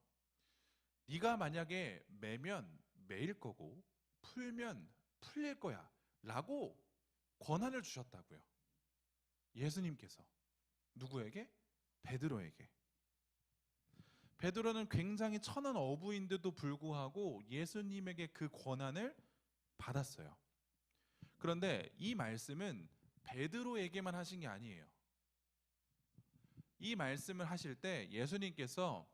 네가 만약에 매면 매일 거고 풀면 풀릴 거야 라고 권한을 주셨다고요. 예수님께서 누구에게? 베드로에게. 베드로는 굉장히 천한 어부인데도 불구하고 예수님에게 그 권한을 받았어요. 그런데 이 말씀은 베드로에게만 하신 게 아니에요. 이 말씀을 하실 때 예수님께서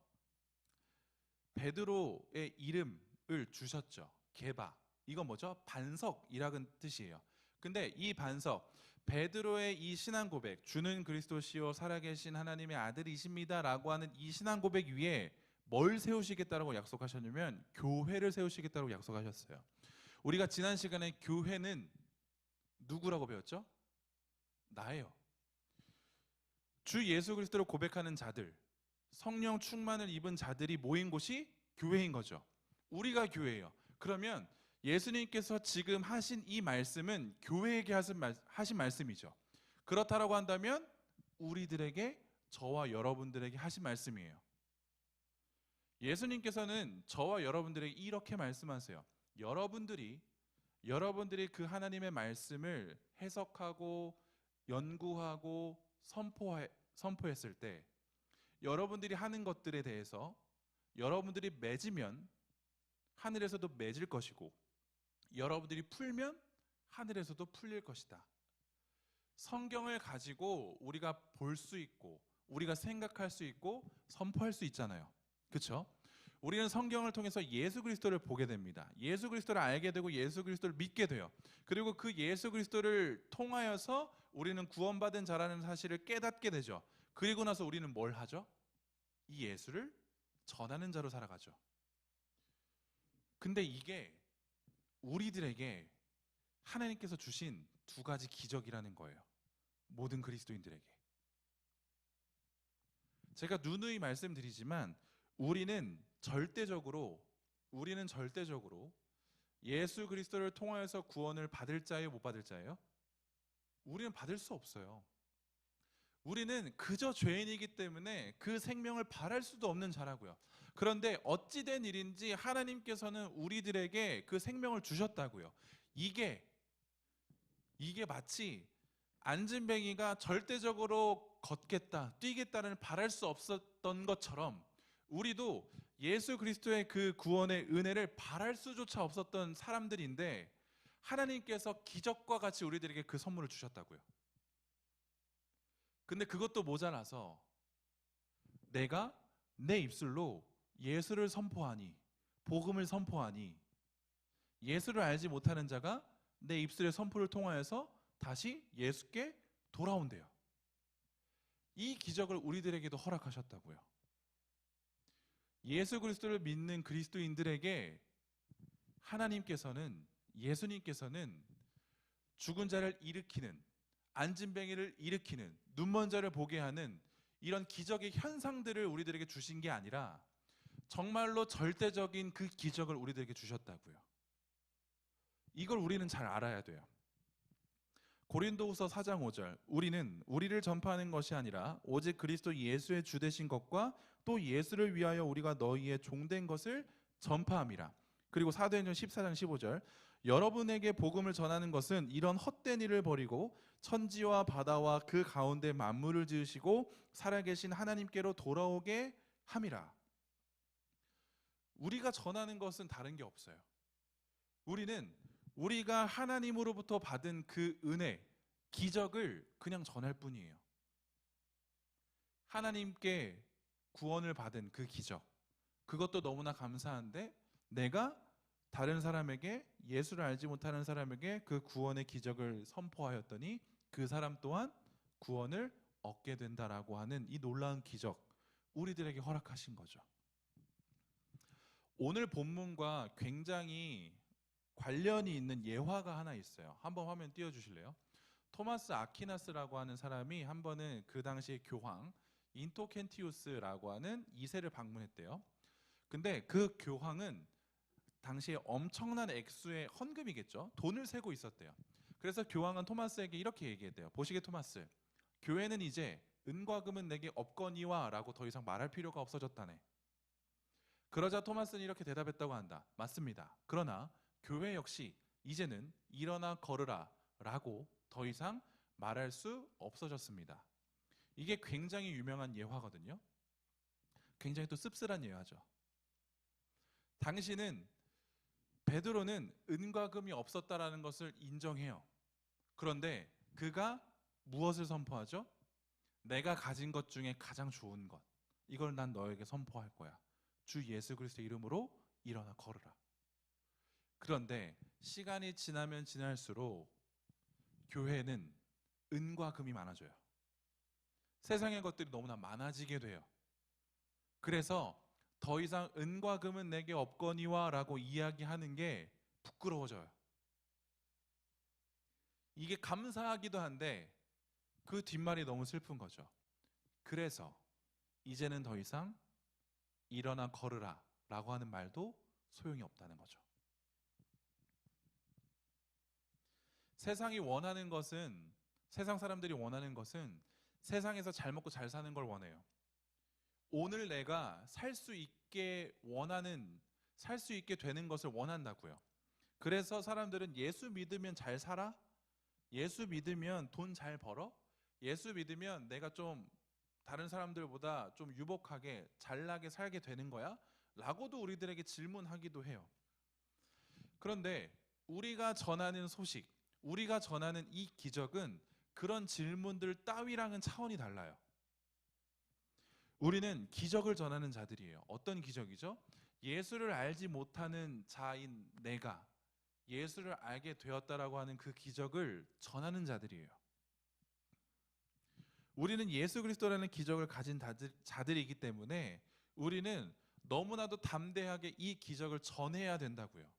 베드로의 이름을 주셨죠. 게바. 이건 뭐죠? 반석이라는 뜻이에요. 근데 이 반석, 베드로의 이 신앙 고백, 주는 그리스도시요 살아계신 하나님의 아들이십니다라고 하는 이 신앙 고백 위에 뭘 세우시겠다라고 약속하셨냐면 교회를 세우시겠다고 약속하셨어요. 우리가 지난 시간에 교회는 누구라고 배웠죠? 나예요. 주 예수 그리스도를 고백하는 자들, 성령 충만을 입은 자들이 모인 곳이 교회인 거죠. 우리가 교회예요. 그러면 예수님께서 지금 하신 이 말씀은 교회에게 하신 말씀이죠. 그렇다라고 한다면 우리들에게, 저와 여러분들에게 하신 말씀이에요. 예수님께서는 저와 여러분들에게 이렇게 말씀하세요. 여러분들이 그 하나님의 말씀을 해석하고 연구하고 선포했을 때 여러분들이 하는 것들에 대해서 여러분들이 맺으면 하늘에서도 맺을 것이고 여러분들이 풀면 하늘에서도 풀릴 것이다. 성경을 가지고 우리가 볼 수 있고 우리가 생각할 수 있고 선포할 수 있잖아요. 그렇죠? 우리는 성경을 통해서 예수 그리스도를 보게 됩니다. 예수 그리스도를 알게 되고 예수 그리스도를 믿게 돼요. 그리고 그 예수 그리스도를 통하여서 우리는 구원받은 자라는 사실을 깨닫게 되죠. 그리고 나서 우리는 뭘 하죠? 이 예수를 전하는 자로 살아가죠. 근데 이게 우리들에게 하나님께서 주신 두 가지 기적이라는 거예요. 모든 그리스도인들에게. 제가 누누이 말씀드리지만 우리는 절대적으로 예수 그리스도를 통하여서 구원을 받을 자예요, 못 받을 자예요? 우리는 받을 수 없어요. 우리는 그저 죄인이기 때문에 그 생명을 바랄 수도 없는 자라고요. 그런데 어찌된 일인지 하나님께서는 우리들에게 그 생명을 주셨다고요. 이게 마치 안진뱅이가 절대적으로 걷겠다, 뛰겠다는 바랄 수 없었던 것처럼 우리도 예수 그리스도의 그 구원의 은혜를 바랄 수조차 없었던 사람들인데 하나님께서 기적과 같이 우리들에게 그 선물을 주셨다고요. 근데 그것도 모자라서 내가 내 입술로 예수를 선포하니, 복음을 선포하니 예수를 알지 못하는 자가 내 입술의 선포를 통하여서 다시 예수께 돌아온대요. 이 기적을 우리들에게도 허락하셨다고요. 예수 그리스도를 믿는 그리스도인들에게 예수님께서는 죽은 자를 일으키는, 안진뱅이를 일으키는, 눈먼 자를 보게 하는 이런 기적의 현상들을 우리들에게 주신 게 아니라 정말로 절대적인 그 기적을 우리들에게 주셨다고요. 이걸 우리는 잘 알아야 돼요. 고린도후서 4장 5절, 우리는 우리를 전파하는 것이 아니라 오직 그리스도 예수의 주 되신 것과 또 예수를 위하여 우리가 너희의 종된 것을 전파함이라. 그리고 사도행전 14장 15절, 여러분에게 복음을 전하는 것은 이런 헛된 일을 버리고 천지와 바다와 그 가운데 만물을 지으시고 살아계신 하나님께로 돌아오게 함이라. 우리가 전하는 것은 다른 게 없어요. 우리는 우리가 하나님으로부터 받은 그 은혜, 기적을 그냥 전할 뿐이에요. 하나님께 구원을 받은 그 기적, 그것도 너무나 감사한데 내가 다른 사람에게, 예수를 알지 못하는 사람에게 그 구원의 기적을 선포하였더니 그 사람 또한 구원을 얻게 된다라고 하는 이 놀라운 기적, 우리들에게 허락하신 거죠. 오늘 본문과 굉장히 관련이 있는 예화가 하나 있어요. 한번 화면 띄워주실래요? 토마스 아퀴나스라고 하는 사람이 한 번은 그 당시의 교황 인토켄티우스라고 하는 2세를 방문했대요. 근데 그 교황은 당시에 엄청난 액수의 헌금이겠죠. 돈을 세고 있었대요. 그래서 교황은 토마스에게 이렇게 얘기했대요. 보시게 토마스, 교회는 이제 은과 금은 내게 없거니와 라고 더 이상 말할 필요가 없어졌다네. 그러자 토마스는 이렇게 대답했다고 한다. 맞습니다. 그러나 교회 역시 이제는 일어나 걸으라 라고 더 이상 말할 수 없어졌습니다. 이게 굉장히 유명한 예화거든요. 굉장히 또 씁쓸한 예화죠. 베드로는 은과 금이 없었다라는 것을 인정해요. 그런데 그가 무엇을 선포하죠? 내가 가진 것 중에 가장 좋은 것, 이걸 난 너에게 선포할 거야. 주 예수 그리스도의 이름으로 일어나 걸으라. 그런데 시간이 지나면 지날수록 교회는 은과 금이 많아져요. 세상의 것들이 너무나 많아지게 돼요. 그래서 더 이상 은과 금은 내게 없거니와 라고 이야기하는 게 부끄러워져요. 이게 감사하기도 한데 그 뒷말이 너무 슬픈 거죠. 그래서 이제는 더 이상 일어나 걸으라 라고 하는 말도 소용이 없다는 거죠. 세상이 원하는 것은, 세상 사람들이 원하는 것은 세상에서 잘 먹고 잘 사는 걸 원해요. 오늘 내가 살 수 있게 되는 것을 원한다고요. 그래서 사람들은 예수 믿으면 잘 살아? 예수 믿으면 돈 잘 벌어? 예수 믿으면 내가 좀 다른 사람들보다 좀 유복하게 잘나게 살게 되는 거야? 라고도 우리들에게 질문하기도 해요. 그런데 우리가 전하는 소식, 우리가 전하는 이 기적은 그런 질문들 따위랑은 차원이 달라요. 우리는 기적을 전하는 자들이에요. 어떤 기적이죠? 예수를 알지 못하는 자인 내가 예수를 알게 되었다라고 하는 그 기적을 전하는 자들이에요. 우리는 예수 그리스도라는 기적을 가진 자들이기 때문에 우리는 너무나도 담대하게 이 기적을 전해야 된다고요.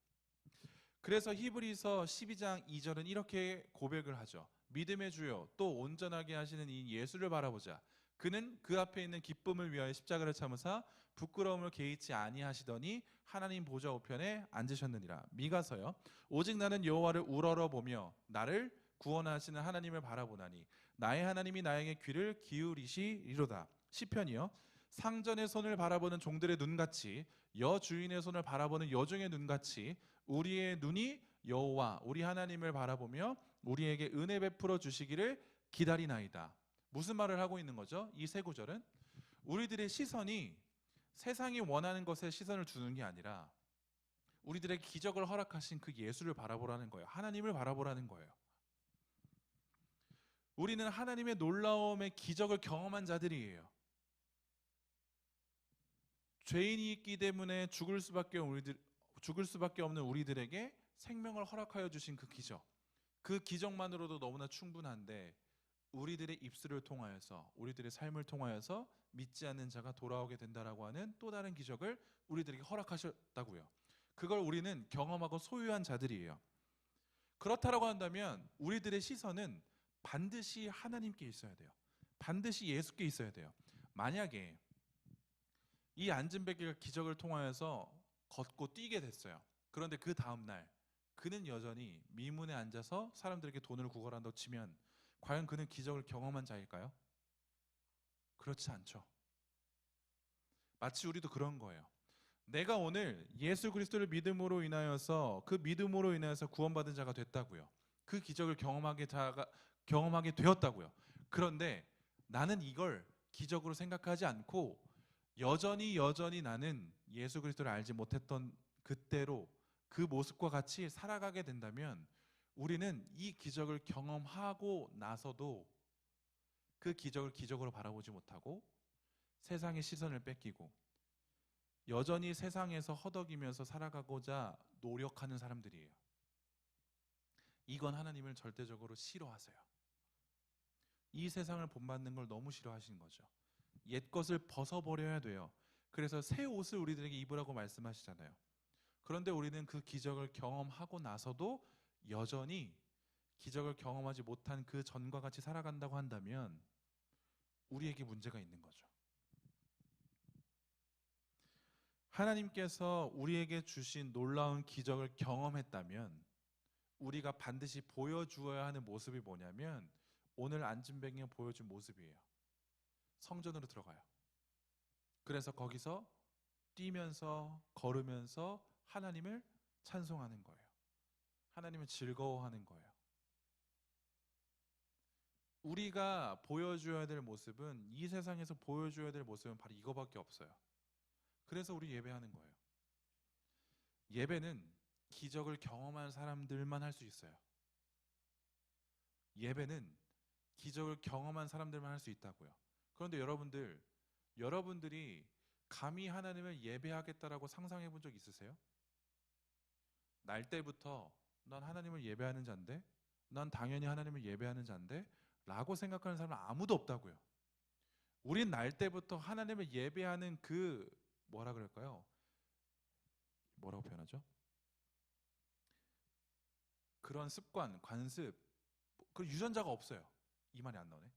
그래서 히브리서 12장 2절은 이렇게 고백을 하죠. 믿음의 주요 또 온전하게 하시는 이 예수를 바라보자. 그는 그 앞에 있는 기쁨을 위하여 십자가를 참으사 부끄러움을 개의치 아니하시더니 하나님 보좌 우편에 앉으셨느니라. 미가서요. 오직 나는 여호와를 우러러보며 나를 구원하시는 하나님을 바라보나니 나의 하나님이 나에게 귀를 기울이시리로다. 시편이요. 상전의 손을 바라보는 종들의 눈같이 여주인의 손을 바라보는 여종의 눈같이 우리의 눈이 여호와 우리 하나님을 바라보며 우리에게 은혜 베풀어 주시기를 기다리나이다. 무슨 말을 하고 있는 거죠? 이 세 구절은 우리들의 시선이 세상이 원하는 것에 시선을 두는 게 아니라 우리들에게 기적을 허락하신 그 예수를 바라보라는 거예요. 하나님을 바라보라는 거예요. 우리는 하나님의 놀라움의 기적을 경험한 자들이에요. 죄인이 있기 때문에 죽을 수밖에 없는 우리들에게 생명을 허락하여 주신 그 기적, 그 기적만으로도 너무나 충분한데 우리들의 입술을 통하여서 우리들의 삶을 통하여서 믿지 않는 자가 돌아오게 된다라고 하는 또 다른 기적을 우리들에게 허락하셨다고요. 그걸 우리는 경험하고 소유한 자들이에요. 그렇다라고 한다면 우리들의 시선은 반드시 하나님께 있어야 돼요. 반드시 예수께 있어야 돼요. 만약에 이 안진뱅이가 기적을 통하여서 걷고 뛰게 됐어요. 그런데 그 다음날 그는 여전히 미문에 앉아서 사람들에게 돈을 구걸한다고 치면 과연 그는 기적을 경험한 자일까요? 그렇지 않죠. 마치 우리도 그런 거예요. 내가 오늘 예수 그리스도를 믿음으로 인하여서 그 믿음으로 인하여서 구원받은 자가 됐다고요. 그 기적을 경험하게 되었다고요. 그런데 나는 이걸 기적으로 생각하지 않고 여전히 나는 예수 그리스도를 알지 못했던 그때로 그 모습과 같이 살아가게 된다면 우리는 이 기적을 경험하고 나서도 그 기적을 기적으로 바라보지 못하고 세상의 시선을 뺏기고 여전히 세상에서 허덕이면서 살아가고자 노력하는 사람들이에요. 이건 하나님을 절대적으로 싫어하세요. 이 세상을 본받는 걸 너무 싫어하시는 거죠. 옛 것을 벗어버려야 돼요. 그래서 새 옷을 우리들에게 입으라고 말씀하시잖아요. 그런데 우리는 그 기적을 경험하고 나서도 여전히 기적을 경험하지 못한 그 전과 같이 살아간다고 한다면 우리에게 문제가 있는 거죠. 하나님께서 우리에게 주신 놀라운 기적을 경험했다면 우리가 반드시 보여주어야 하는 모습이 뭐냐면 오늘 안진뱅이가 보여준 모습이에요. 성전으로 들어가요. 그래서 거기서 뛰면서 걸으면서 하나님을 찬송하는 거예요. 하나님을 즐거워하는 거예요. 우리가 보여줘야 될 모습은 이 세상에서 보여줘야 될 모습은 바로 이거밖에 없어요. 그래서 우리 예배하는 거예요. 예배는 기적을 경험한 사람들만 할 수 있어요. 예배는 기적을 경험한 사람들만 할 수 있다고요. 그런데 여러분들이 감히 하나님을 예배하겠다라고 상상해 본 적 있으세요? 날 때부터 난 하나님을 예배하는 자인데, 난 당연히 하나님을 예배하는 자인데 라고 생각하는 사람은 아무도 없다고요. 우린 날 때부터 하나님을 예배하는 그 뭐라 그럴까요? 뭐라고 표현하죠? 그런 습관, 관습, 그 유전자가 없어요. 이 말이 안 나오네.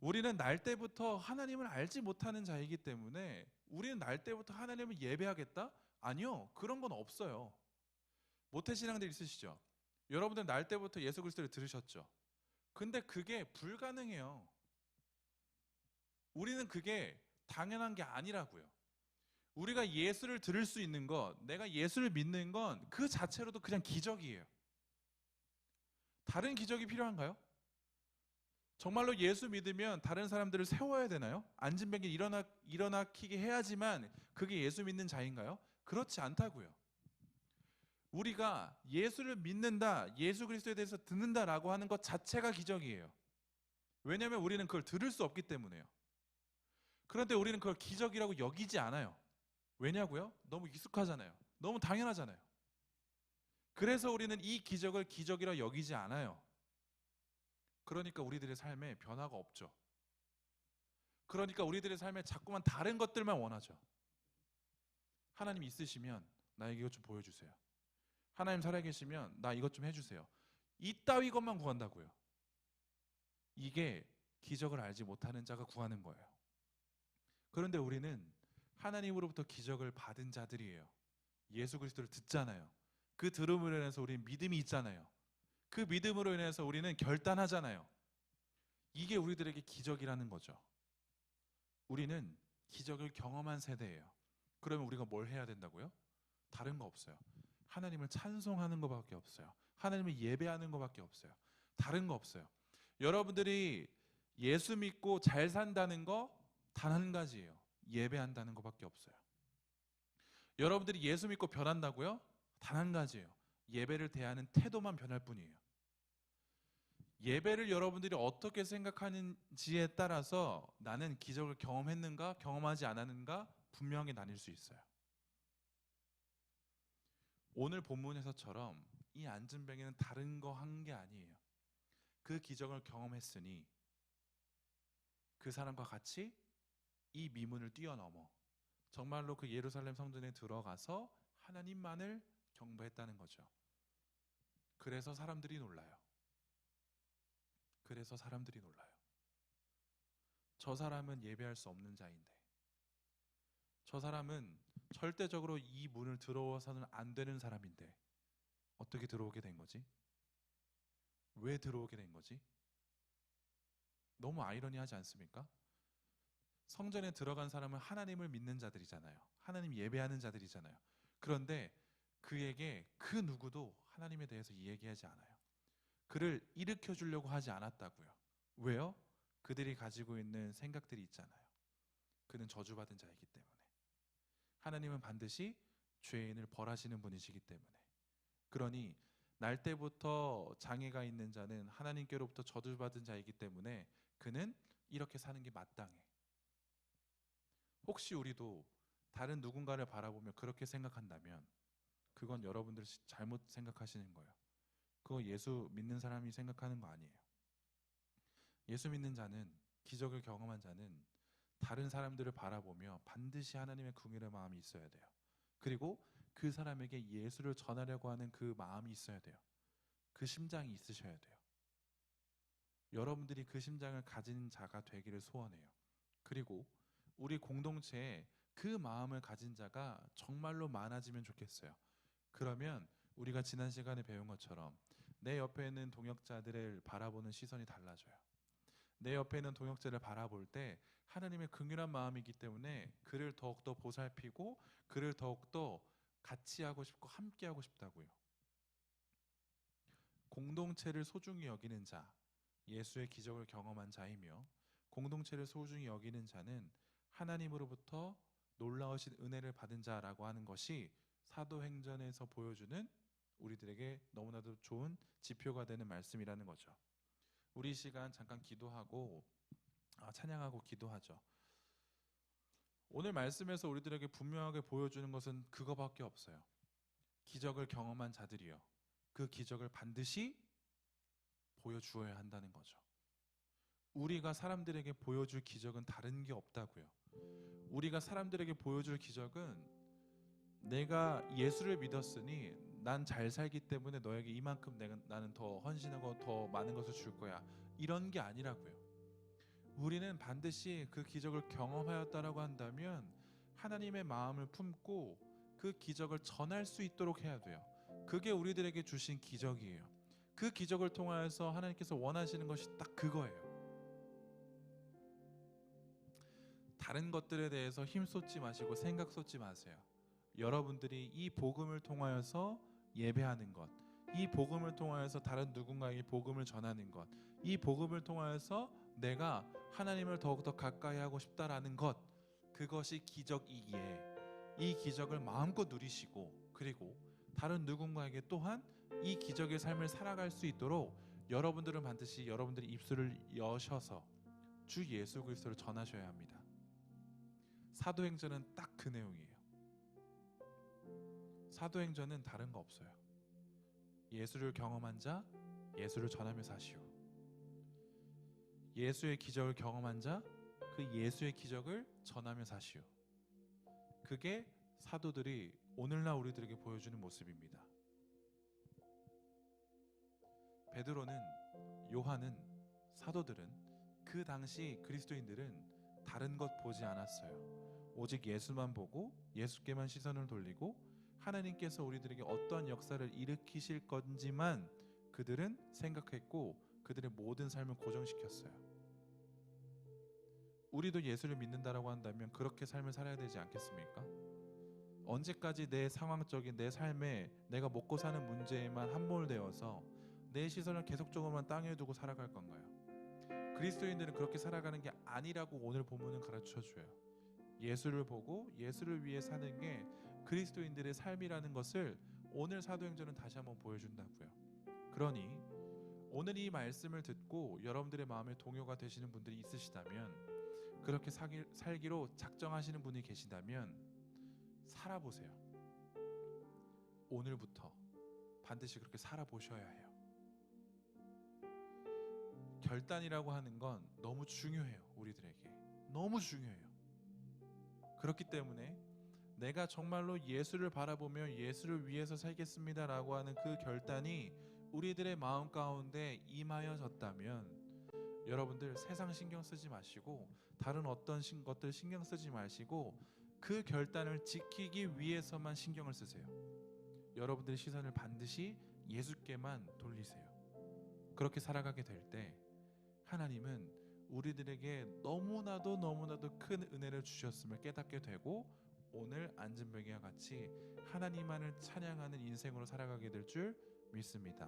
우리는 날 때부터 하나님을 알지 못하는 자이기 때문에 우리는 날 때부터 하나님을 예배하겠다? 아니요. 그런 건 없어요. 모태신앙들 있으시죠? 여러분들 날 때부터 예수 그리스도를 들으셨죠? 근데 그게 불가능해요. 우리는 그게 당연한 게 아니라고요. 우리가 예수를 들을 수 있는 것, 내가 예수를 믿는 건 그 자체로도 그냥 기적이에요. 다른 기적이 필요한가요? 정말로 예수 믿으면 다른 사람들을 세워야 되나요? 앉은 병이 일어나키게 해야지만 그게 예수 믿는 자인가요? 그렇지 않다고요. 우리가 예수를 믿는다, 예수 그리스도에 대해서 듣는다라고 하는 것 자체가 기적이에요. 왜냐하면 우리는 그걸 들을 수 없기 때문에요. 그런데 우리는 그걸 기적이라고 여기지 않아요. 왜냐고요? 너무 익숙하잖아요. 너무 당연하잖아요. 그래서 우리는 이 기적을 기적이라 여기지 않아요. 그러니까 우리들의 삶에 변화가 없죠. 그러니까 우리들의 삶에 자꾸만 다른 것들만 원하죠. 하나님 있으시면 나에게 이것 좀 보여주세요. 하나님 살아계시면 나 이것 좀 해주세요. 이따위 것만 구한다고요. 이게 기적을 알지 못하는 자가 구하는 거예요. 그런데 우리는 하나님으로부터 기적을 받은 자들이에요. 예수 그리스도를 듣잖아요. 그 들음으로 인해서 우리는 믿음이 있잖아요. 그 믿음으로 인해서 우리는 결단하잖아요. 이게 우리들에게 기적이라는 거죠. 우리는 기적을 경험한 세대예요. 그러면 우리가 뭘 해야 된다고요? 다른 거 없어요. 하나님을 찬송하는 것밖에 없어요. 하나님을 예배하는 것밖에 없어요. 다른 거 없어요. 여러분들이 예수 믿고 잘 산다는 거 단 한 가지예요. 예배한다는 것밖에 없어요. 여러분들이 예수 믿고 변한다고요? 단 한 가지예요. 예배를 대하는 태도만 변할 뿐이에요. 예배를 여러분들이 어떻게 생각하는지에 따라서 나는 기적을 경험했는가 경험하지 않았는가 분명히 나뉠 수 있어요. 오늘 본문에서처럼 이 앉은 병에는 다른 거 한 게 아니에요. 그 기적을 경험했으니 그 사람과 같이 이 미문을 뛰어넘어 정말로 그 예루살렘 성전에 들어가서 하나님만을 경배했다는 거죠. 그래서 사람들이 놀라요. 그래서 사람들이 놀라요. 저 사람은 예배할 수 없는 자인데, 저 사람은 절대적으로 이 문을 들어와서는 안 되는 사람인데 어떻게 들어오게 된 거지? 왜 들어오게 된 거지? 너무 아이러니하지 않습니까? 성전에 들어간 사람은 하나님을 믿는 자들이잖아요. 하나님 예배하는 자들이잖아요. 그런데 그에게 그 누구도 하나님에 대해서 얘기하지 않아요. 그를 일으켜 주려고 하지 않았다고요. 왜요? 그들이 가지고 있는 생각들이 있잖아요. 그는 저주받은 자이기 때문에. 하나님은 반드시 죄인을 벌하시는 분이시기 때문에. 그러니 날 때부터 장애가 있는 자는 하나님께로부터 저주받은 자이기 때문에 그는 이렇게 사는 게 마땅해. 혹시 우리도 다른 누군가를 바라보며 그렇게 생각한다면 그건 여러분들이 잘못 생각하시는 거예요. 그거 예수 믿는 사람이 생각하는 거 아니에요. 예수 믿는 자는, 기적을 경험한 자는 다른 사람들을 바라보며 반드시 하나님의 긍휼의 마음이 있어야 돼요. 그리고 그 사람에게 예수를 전하려고 하는 그 마음이 있어야 돼요. 그 심장이 있으셔야 돼요. 여러분들이 그 심장을 가진 자가 되기를 소원해요. 그리고 우리 공동체에 그 마음을 가진 자가 정말로 많아지면 좋겠어요. 그러면 우리가 지난 시간에 배운 것처럼 내 옆에 있는 동역자들을 바라보는 시선이 달라져요. 내 옆에 있는 동역자를 바라볼 때 하나님의 긍휼한 마음이기 때문에 그를 더욱더 보살피고 그를 더욱더 같이 하고 싶고 함께 하고 싶다고요. 공동체를 소중히 여기는 자, 예수의 기적을 경험한 자이며 공동체를 소중히 여기는 자는 하나님으로부터 놀라우신 은혜를 받은 자라고 하는 것이 사도행전에서 보여주는 우리들에게 너무나도 좋은 지표가 되는 말씀이라는 거죠. 우리 시간 잠깐 기도하고 찬양하고 기도하죠. 오늘 말씀에서 우리들에게 분명하게 보여주는 것은 그거밖에 없어요. 기적을 경험한 자들이요, 그 기적을 반드시 보여주어야 한다는 거죠. 우리가 사람들에게 보여줄 기적은 다른 게 없다고요. 우리가 사람들에게 보여줄 기적은 내가 예수를 믿었으니 난 잘 살기 때문에 너에게 이만큼 나는 더 헌신하고 더 많은 것을 줄 거야, 이런 게 아니라고요. 우리는 반드시 그 기적을 경험하였다라고 한다면 하나님의 마음을 품고 그 기적을 전할 수 있도록 해야 돼요. 그게 우리들에게 주신 기적이에요. 그 기적을 통하여서 하나님께서 원하시는 것이 딱 그거예요. 다른 것들에 대해서 힘 쏟지 마시고 생각 쏟지 마세요. 여러분들이 이 복음을 통하여서 예배하는 것, 이 복음을 통하여서 다른 누군가에게 복음을 전하는 것, 이 복음을 통하여서 내가 하나님을 더욱더 가까이 하고 싶다라는 것, 그것이 기적이기에 이 기적을 마음껏 누리시고, 그리고 다른 누군가에게 또한 이 기적의 삶을 살아갈 수 있도록 여러분들은 반드시 여러분들의 입술을 여셔서 주 예수 그리스도를 전하셔야 합니다. 사도행전은 딱 그 내용이에요. 사도행전은 다른 거 없어요. 예수를 경험한 자, 예수를 전하며 사시오. 예수의 기적을 경험한 자, 그 예수의 기적을 전하며 사시오. 그게 사도들이 오늘날 우리들에게 보여주는 모습입니다. 베드로는, 요한은, 사도들은 그 당시 그리스도인들은 다른 것 보지 않았어요. 오직 예수만 보고 예수께만 시선을 돌리고 하나님께서 우리들에게 어떤 역사를 일으키실 건지만 그들은 생각했고 그들의 모든 삶을 고정시켰어요. 우리도 예수를 믿는다라고 한다면 그렇게 삶을 살아야 되지 않겠습니까? 언제까지 내 상황적인 내 삶에 내가 먹고 사는 문제에만 함몰되어서 내 시선을 계속적으로만 땅에 두고 살아갈 건가요? 그리스도인들은 그렇게 살아가는 게 아니라고 오늘 본문은 가르쳐줘요. 예수를 보고 예수를 위해 사는 게 그리스도인들의 삶이라는 것을 오늘 사도행전은 다시 한번 보여준다고요. 그러니 오늘 이 말씀을 듣고 여러분들의 마음에 동요가 되시는 분들이 있으시다면, 그렇게 살기로 작정하시는 분이 계시다면 살아보세요. 오늘부터 반드시 그렇게 살아보셔야 해요. 결단이라고 하는 건 너무 중요해요. 우리들에게 너무 중요해요. 그렇기 때문에 내가 정말로 예수를 바라보며 예수를 위해서 살겠습니다라고 하는 그 결단이 우리들의 마음 가운데 임하여졌다면, 여러분들 세상 신경 쓰지 마시고 다른 어떤 것들 신경 쓰지 마시고 그 결단을 지키기 위해서만 신경을 쓰세요. 여러분들의 시선을 반드시 예수께만 돌리세요. 그렇게 살아가게 될 때 하나님은 우리들에게 너무나도 큰 은혜를 주셨음을 깨닫게 되고 오늘 안진병이와 같이 하나님만을 찬양하는 인생으로 살아가게 될 줄 믿습니다.